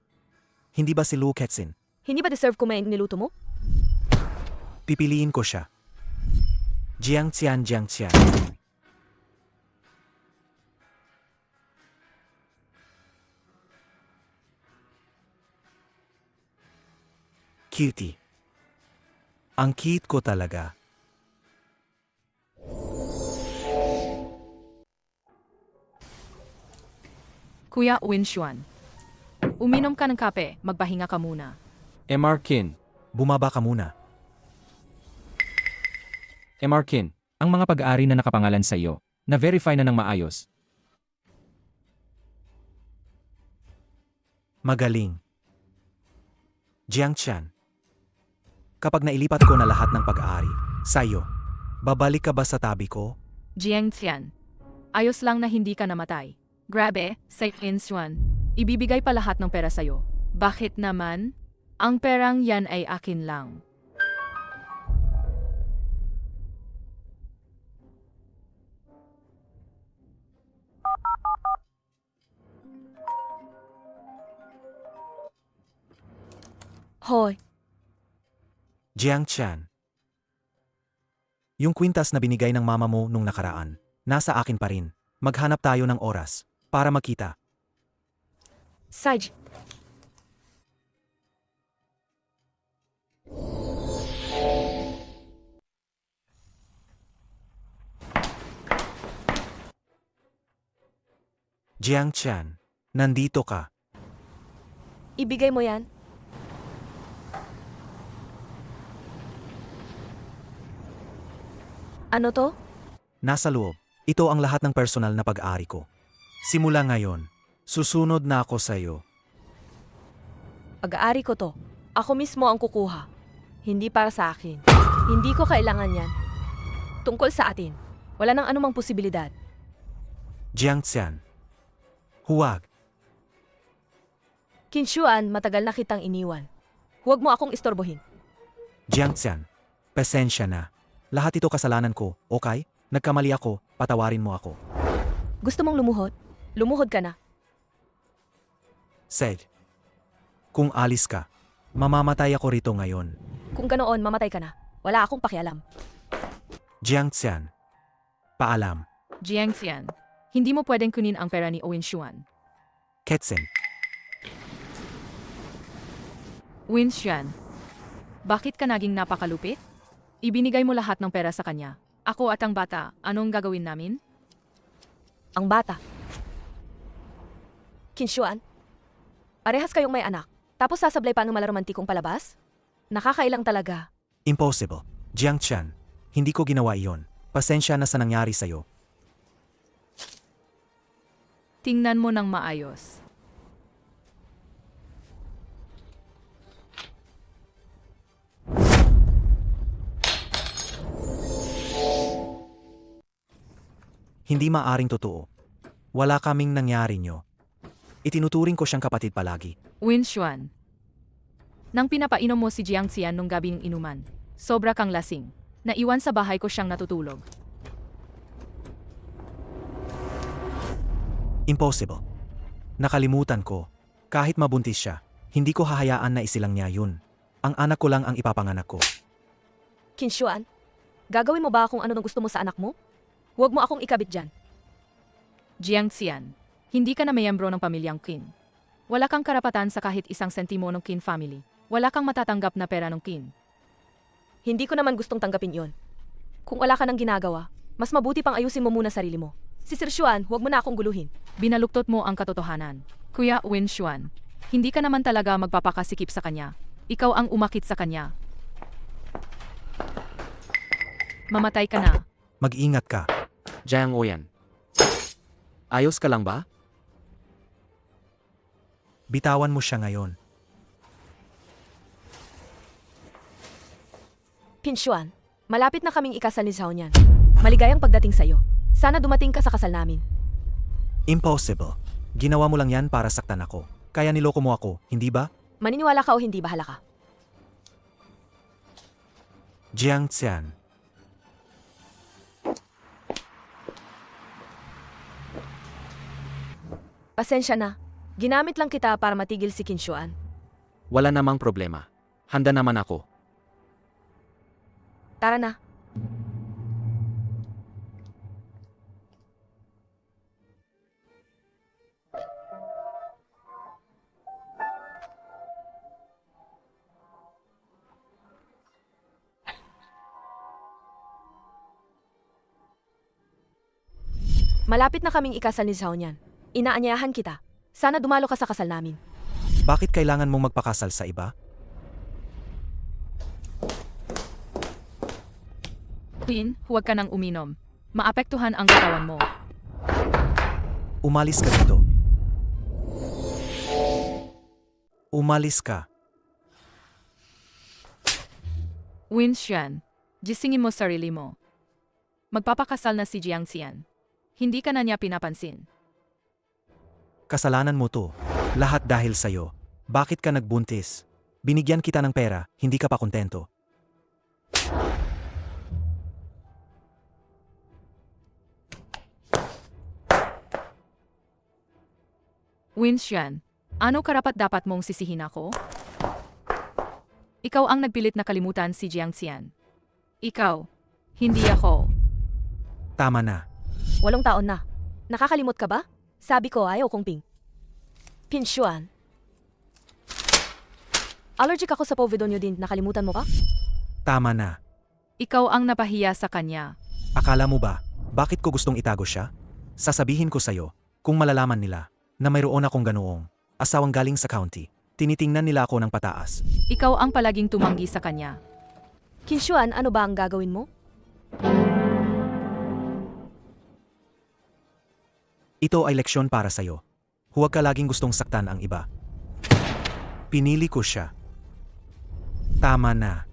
Hindi ba si Luo Keqin? Hindi ba deserve ko may niluto mo? Pipiliin ko siya. Jiangxian. Cutie. Ang cute ko talaga. Kuya Winshuan. Uminom ka ng kape, magpahinga ka muna. MR Kin. Bumaba ka muna. MR Kin, ang mga pag-aari na nakapangalan sa iyo, na-verify na ng maayos. Magaling. Jiangxian. Kapag nailipat ko na lahat ng pag-aari, sa'yo, babalik ka ba sa tabi ko? Jiang Tian. Ayos lang na hindi ka namatay. Grabe, say Winshuan. Ibibigay pa lahat ng pera sa'yo. Bakit naman? Ang perang yan ay akin lang. Hoy, Jiangxian. Yung kwintas na binigay ng mama mo nung nakaraan, nasa akin pa rin. Maghanap tayo ng oras para makita. Saj. Jiangxian, nandito ka. Ibigay mo yan. Ano to? Nasa loob. Ito ang lahat ng personal na pag-aari ko. Simula ngayon, susunod na ako sa'yo. Pag-aari ko to. Ako mismo ang kukuha. Hindi para sa akin. Hindi ko kailangan yan. Tungkol sa atin. Wala nang anumang posibilidad. Jiangxian. Huwag. Kinshuan, matagal na kitang iniwan. Huwag mo akong istorbohin. Jiangxian. Pasensya na. Lahat ito kasalanan ko, okay? Nagkamali ako, patawarin mo ako. Gusto mong lumuhod? Lumuhod ka na. Said. Kung alis ka, mamamatay ako rito ngayon. Kung ganoon, mamatay ka na. Wala akong pakialam. Jiangxian. Paalam. Jiang Tian. Hindi mo pwedeng kunin ang pera ni Winshuan. Keqin. Winshuan. Bakit ka naging napakalupit? Ibinigay mo lahat ng pera sa kanya. Ako at ang bata, anong gagawin namin? Ang bata. Kinshuan, parehas kayong may anak. Tapos sasablay pa ng malaromantikong palabas? Nakakailang talaga. Impossible. Jiangxian. Hindi ko ginawa iyon. Pasensya na sa nangyari sa'yo. Tingnan mo ng maayos. Hindi maaring totoo. Wala kaming nangyari nyo. Itinuturing ko siyang kapatid palagi. Winshuan. Nang pinapainom mo si Jiang Xian nung gabi ng inuman, sobra kang lasing. Naiwan sa bahay ko siyang natutulog. Impossible. Nakalimutan ko. Kahit mabuntis siya, hindi ko hahayaan na isilang niya yun. Ang anak ko lang ang ipapanganak ko. Kinshuan, gagawin mo ba kung ano nang gusto mo sa anak mo? Huwag mo akong ikabit dyan. Jiang Xian. Hindi ka na miyembro ng pamilyang Qin. Wala kang karapatan sa kahit isang sentimo ng Qin family. Wala kang matatanggap na pera ng Qin. Hindi ko naman gustong tanggapin yon. Kung wala ka nang ginagawa, mas mabuti pang ayusin mo muna sarili mo. Si Sir Xuan, huwag mo na akong guluhin. Binaluktot mo ang katotohanan. Kuya Winshuan. Hindi ka naman talaga magpapakasikip sa kanya. Ikaw ang umakit sa kanya. Mamatay ka na. Mag-ingat ka. Jiang Oyan. Ayos ka lang ba? Bitawan mo siya ngayon. Pinshuan, malapit na kaming ikasal ni Zhao Nian. Maligayang pagdating sa'yo. Sana dumating ka sa kasal namin. Impossible. Ginawa mo lang yan para saktan ako. Kaya niloko mo ako, hindi ba? Maniniwala ka o hindi, bahala ka. Jiang Xian. Pasensya na. Ginamit lang kita para matigil si Kinshuan. Wala namang problema. Handa naman ako. Tara na. Malapit na kaming ikasal ni Zhao Nian. Inaanyayahan kita. Sana dumalo ka sa kasal namin. Bakit kailangan mong magpakasal sa iba? Queen, huwag ka nang uminom. Maapektuhan ang katawan mo. Umalis ka dito. Umalis ka. Winshan, gisingin mo sarili mo. Magpapakasal na si Jiang Xian. Hindi ka na niya pinapansin. Kasalanan mo to. Lahat dahil sa'yo. Bakit ka nagbuntis? Binigyan kita ng pera, hindi ka pa kontento. Winshan, ano karapat-dapat mong sisihin ako? Ikaw ang nagpilit na kalimutan si Jiang Xian. Ikaw, hindi ako. Tama na. 8 taon na. Nakakalimot ka ba? Sabi ko ayaw kong ping. Pinshuan. Allergic ako sa povidone din. Nakalimutan mo ka? Tama na. Ikaw ang napahiya sa kanya. Akala mo ba, bakit ko gustong itago siya? Sasabihin ko sa'yo, kung malalaman nila, na mayroon akong ganoong asawang galing sa county, tinitingnan nila ako ng pataas. Ikaw ang palaging tumanggi sa kanya. Kinshuan, ano ba ang gagawin mo? Ito ay leksyon para sa'yo. Huwag ka laging gustong saktan ang iba. Pinili ko siya. Tama na.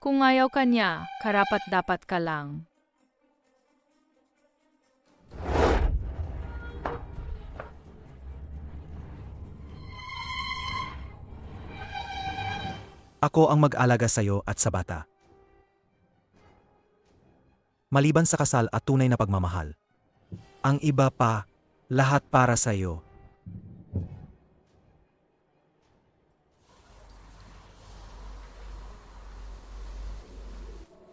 Kung ayaw ka niya, karapat-dapat ka lang. Ako ang mag-alaga sa'yo at sa bata. Maliban sa kasal at tunay na pagmamahal. Ang iba pa, lahat para sa'yo.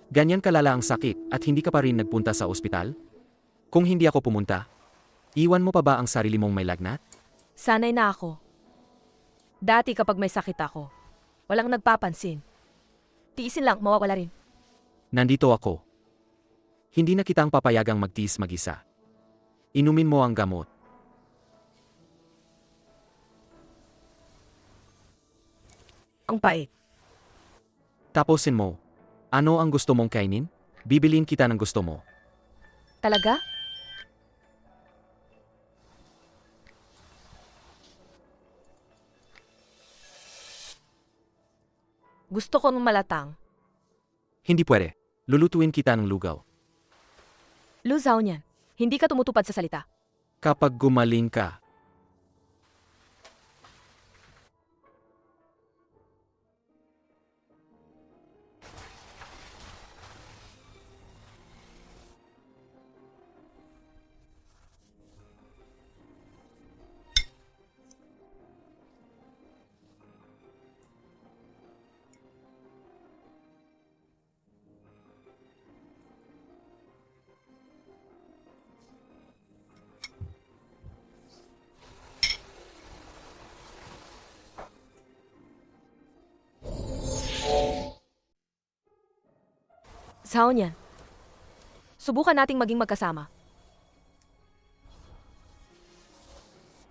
Ganyan kalala ang sakit at hindi ka pa rin nagpunta sa ospital? Kung hindi ako pumunta, iwan mo pa ba ang sarili mong may lagnat? Sanay na ako. Dati kapag may sakit ako, walang nagpapansin. Tiisin lang, mawawala rin. Nandito ako. Hindi na kitang papayagang magtiis mag-isa. Inumin mo ang gamot. Ang pait. Tapusin mo. Ano ang gusto mong kainin? Bibilin kita ng gusto mo. Talaga? Gusto ko ng malatang. Hindi pwede. Lulutuin kita ng lugaw. Luzaw niyan. Hindi ka tumutupad sa salita. Kapag gumaling ka, Zhao niyan. Subukan nating maging magkasama.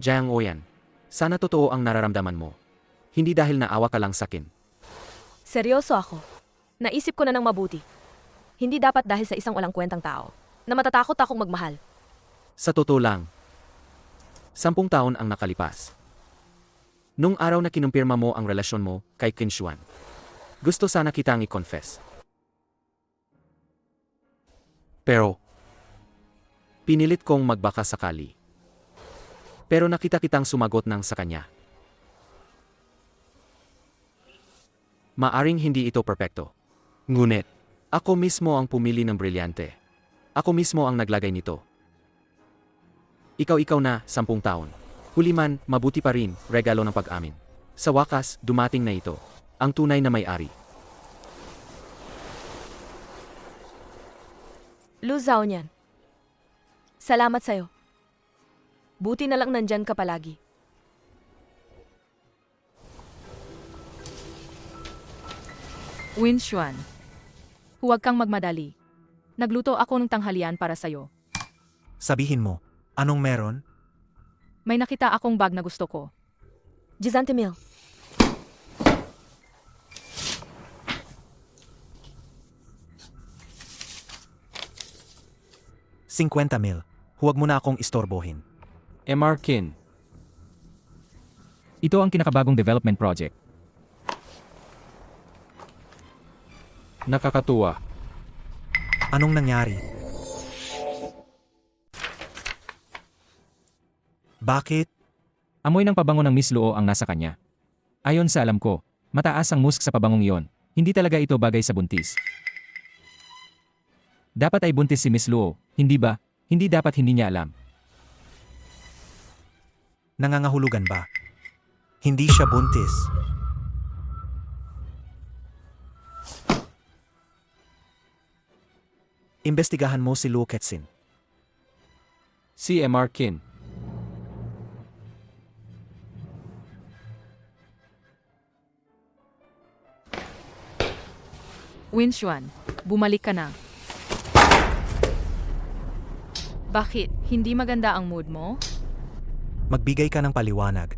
Jiang Oyan, sana totoo ang nararamdaman mo. Hindi dahil naawa ka lang sakin. Seryoso ako. Naisip ko na ng mabuti. Hindi dapat dahil sa isang walang kwentang tao na matatakot akong magmahal. Sa totoo lang, 10 taon ang nakalipas. Nung araw na kinumpirma mo ang relasyon mo kay Qin Xuan, gusto sana kitang i-confess. Pero, pinilit kong magbaka sakali. Pero nakita kitang sumagot ng sa kanya. Maaring hindi ito perpekto. Ngunit, ako mismo ang pumili ng brilyante. Ako mismo ang naglagay nito. Ikaw na, 10 taon. Huli man, mabuti pa rin, regalo ng pag-amin. Sa wakas, dumating na ito. Ang tunay na may-ari. Lu Zhao niyan. Salamat sa'yo. Buti na lang nandyan ka palagi. Win Xuan. Huwag kang magmadali. Nagluto ako ng tanghalian para sa'yo. Sabihin mo, anong meron? May nakita akong bag na gusto ko. Gizante Mil. $50,000. Huwag mo na akong istorbohin. MR Kin. Ito ang kinakabagong development project. Nakakatuwa. Anong nangyari? Bakit? Amoy ng pabango ng Miss Luo ang nasa kanya. Ayon sa alam ko, mataas ang musk sa pabangong iyon. Hindi talaga ito bagay sa buntis. Dapat ay buntis si Miss Luo, hindi ba? Hindi dapat hindi niya alam. Nangangahulugan ba? Hindi siya buntis. Imbestigahan mo si Luo Ketsin. Si MR Kin. Win Xuan, bumalik ka na. Bakit? Hindi maganda ang mood mo? Magbigay ka ng paliwanag.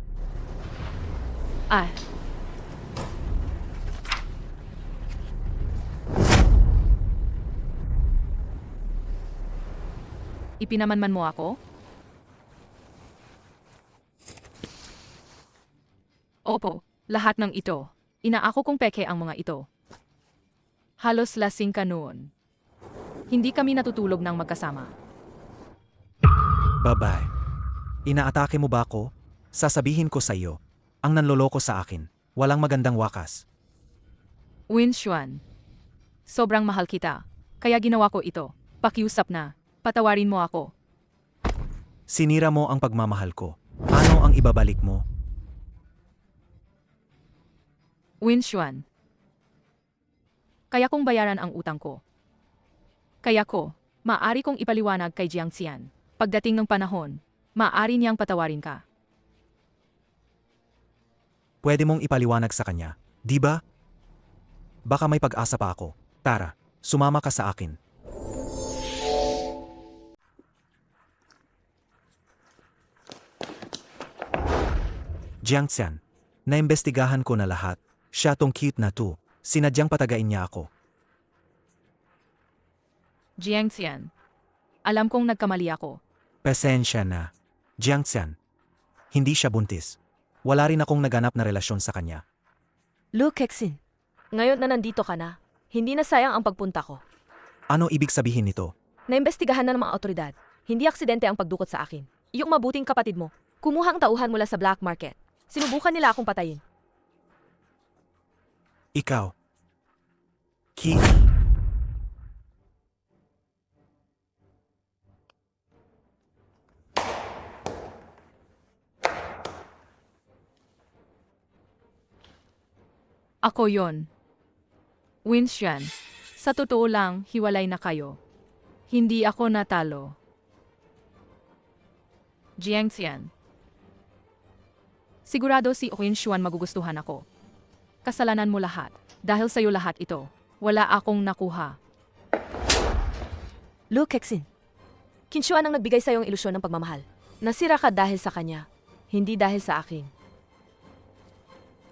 Ah, ipinamanman mo ako? Opo, lahat ng ito. Inaako kong peke ang mga ito. Halos lasing ka noon. Hindi kami natutulog ng magkasama. Bye-bye. Inaatake mo ba ako? Sasabihin ko sa iyo, ang nanloloko sa akin, walang magandang wakas. Win Xuan, sobrang mahal kita. Kaya ginawa ko ito. Pakiusap na. Patawarin mo ako. Sinira mo ang pagmamahal ko. Ano ang ibabalik mo? Win Xuan, kaya kong bayaran ang utang ko. Kaya ko, maaari kong ipaliwanag kay Jiang Xian. Pagdating ng panahon, maaari niyang patawarin ka. Pwede mong ipaliwanag sa kanya, di ba? Baka may pag-asa pa ako. Tara, sumama ka sa akin. Jiang Xian, naimbestigahan ko na lahat. Siya tong cute na to. Sinadyang patagain niya ako. Jiang Xian, alam kong nagkamali ako. Pasensya na. Jiang Xian, hindi siya buntis. Wala rin akong naganap na relasyon sa kanya. Lu Kexin, ngayon na nandito ka na, hindi na sayang ang pagpunta ko. Ano ibig sabihin nito? Naimbestigahan na ng mga otoridad. Hindi aksidente ang pagdukot sa akin. Iyong mabuting kapatid mo, kumuha ang tauhan mula sa black market. Sinubukan nila akong patayin. Ikaw. Ki. Ako yon. Win Xuan, sa totoo lang, hiwalay na kayo. Hindi ako natalo. Jiang Xian, sigurado si Win Xuan magugustuhan ako. Kasalanan mo lahat. Dahil sa'yo lahat ito. Wala akong nakuha. Lu Kexin, Qin Xuan ang nagbigay sa iyong ilusyon ng pagmamahal. Nasira ka dahil sa kanya. Hindi dahil sa akin.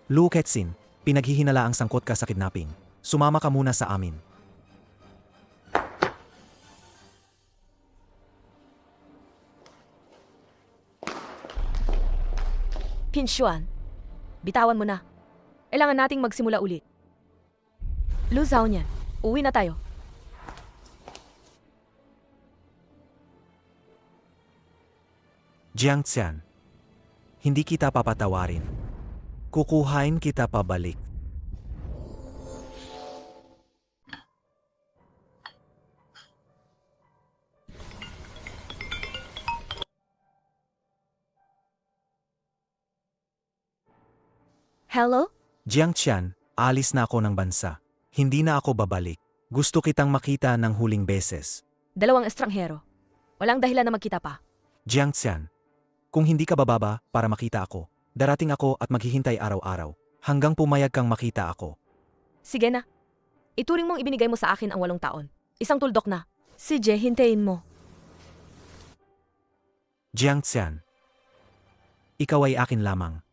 Luo Ketsin, pinaghihinala ang sangkot ka sa kidnapping. Sumama ka muna sa amin. Pinshuan, bitawan mo na. Kailangan nating magsimula ulit. Lu Zaonian, uwi na tayo. Jiang Xian, hindi kita papatawarin. Kukuhain kita pabalik. Hello? Jiang Xian, alis na ako ng bansa. Hindi na ako babalik. Gusto kitang makita ng huling beses. Dalawang estranghero. Walang dahilan na magkita pa. Jiang Xian, kung hindi ka bababa para makita ako, darating ako at maghihintay araw-araw hanggang pumayag kang makita ako. Sige na. Ituring mong ibinigay mo sa akin ang 8 taon. Isang tuldok na. Si Je, hintayin mo. Jiang Xian, ikaw ay akin lamang.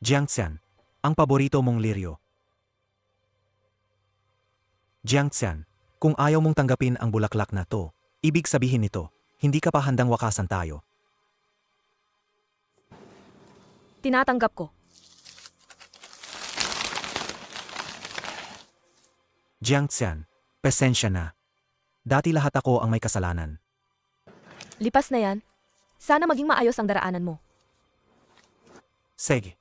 Jiang Xian, ang paborito mong liryo. Jiang Xian, kung ayaw mong tanggapin ang bulaklak na to, ibig sabihin nito, hindi ka pa handang wakasan tayo. Tinatanggap ko. Jiang Xian, pasensya na. Dati lahat ako ang may kasalanan. Lipas na yan. Sana maging maayos ang daraanan mo. Sige.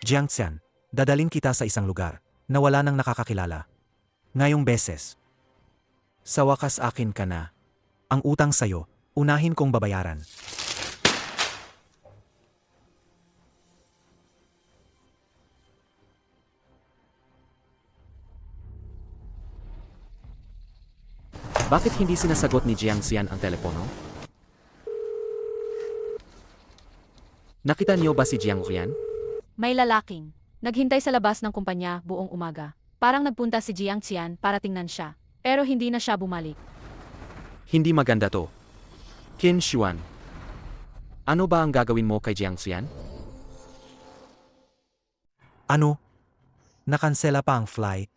Jiang Xian, dadalin kita sa isang lugar na wala nang nakakakilala. Ngayong beses. Sa wakas akin ka na. Ang utang sa'yo, unahin kong babayaran. Bakit hindi sinasagot ni Jiang Xian ang telepono? Nakita niyo ba si Jiang Qian? May lalaking naghintay sa labas ng kumpanya buong umaga. Parang nagpunta si Jiang Xian para tingnan siya, pero hindi na siya bumalik. Hindi maganda to. Qin Xuan. Ano ba ang gagawin mo kay Jiang Xian? Ano? Nakansela pa ang flight?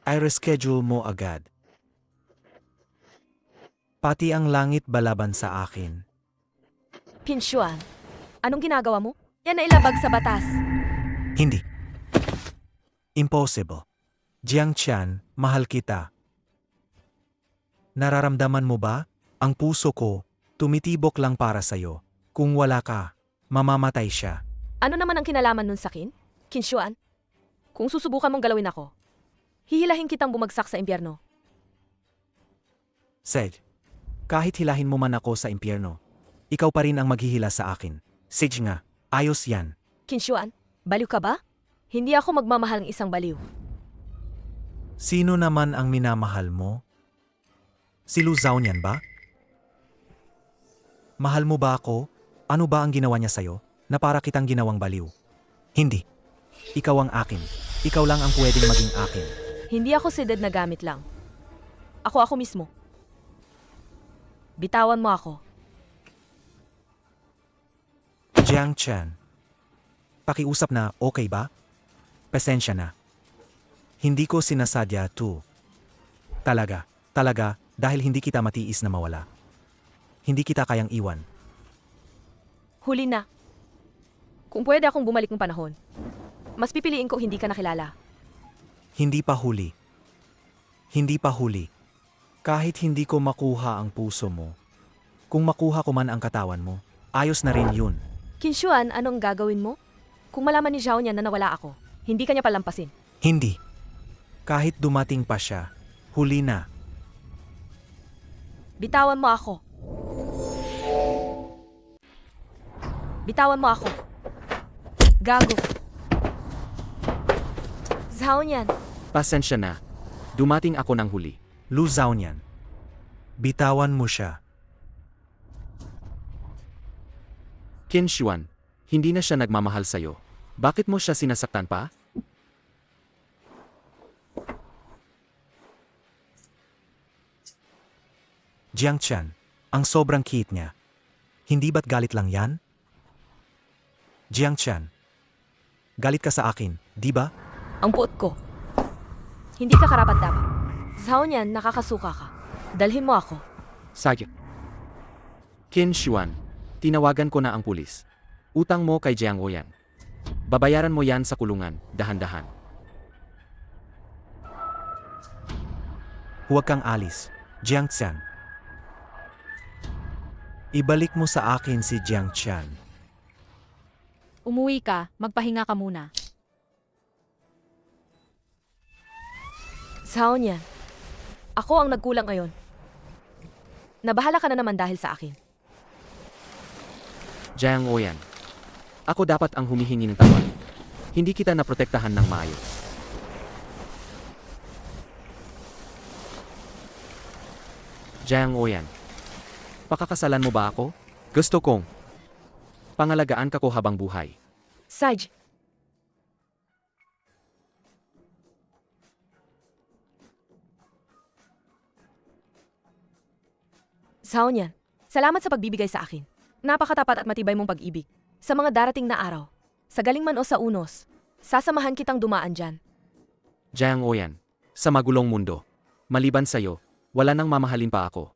I reschedule mo agad. Pati ang langit balaban sa akin. Pinshuan, anong ginagawa mo? Yan ay labag sa batas. Hindi. Impossible. Jiang Qian, mahal kita. Nararamdaman mo ba? Ang puso ko, tumitibok lang para sa'yo. Kung wala ka, mamamatay siya. Ano naman ang kinalaman nun sa akin? Kinshuan, kung susubukan mong galawin ako, hihilahin kitang bumagsak sa impyerno. Sage, kahit hilahin mo man ako sa impyerno, ikaw pa rin ang maghihila sa akin. Sage nga, ayos yan. Kinshuan, baliw ka ba? Hindi ako magmamahal ng isang baliw. Sino naman ang minamahal mo? Si Lu Zaonian ba? Mahal mo ba ako? Ano ba ang ginawa niya sa'yo na para kitang ginawang baliw? Hindi. Ikaw ang akin. Ikaw lang ang pwedeng maging akin. Hindi ako sided na gamit lang. Ako mismo. Bitawan mo ako. Jiang Qian. Pakiusap na, okay ba? Pasensya na. Hindi ko sinasadya to. Talaga, dahil hindi kita matiis na mawala. Hindi kita kayang iwan. Huli na. Kung pwede akong bumalik ng panahon, mas pipiliin ko hindi ka nakilala. Hindi pa huli. Hindi pa huli. Kahit hindi ko makuha ang puso mo. Kung makuha ko man ang katawan mo, ayos na rin yun. Kinshuan, anong gagawin mo? Kung malaman ni Zhao niya na nawala ako, hindi kanya palampasin. Hindi. Kahit dumating pa siya, huli na. Bitawan mo ako. Bitawan mo ako. Gago. Zhao niyan. Pasensya na. Dumating ako ng huli. Lu Zaonian. Bitawan mo siya. Qin Xuan, hindi na siya nagmamahal sa'yo. Bakit mo siya sinasaktan pa? Jiang Qian, ang sobrang cute niya. Hindi ba't galit lang yan? Jiang Qian, galit ka sa akin, di ba? Ang puot ko. Hindi ka karapat-dapat. Zhao Nian, nakakasuka ka. Dalhin mo ako. Sayang. Qin Xuan, tinawagan ko na ang pulis. Utang mo kay Jiang Oyan. Babayaran mo yan sa kulungan, dahan-dahan. Huwag kang alis, Jiang Qian. Ibalik mo sa akin si Jiang Qian. Umuwi ka, magpahinga ka muna. Zhao Nian, ako ang nagkulang ngayon. Nabahala ka na naman dahil sa akin. Jiang Oyan, ako dapat ang humihingi ng tawad. Hindi kita naprotektahan ng maayos. Jiang Oyan, pakakasalan mo ba ako? Gusto kong pangalagaan ka ko habang buhay. Saj, Zhao Nian, salamat sa pagbibigay sa akin. Napakatapat at matibay mong pag-ibig. Sa mga darating na araw, sa galing man o sa unos, sasamahan kitang dumaan dyan. Jiang Oyan, sa magulong mundo, maliban sa'yo, wala nang mamahalin pa ako.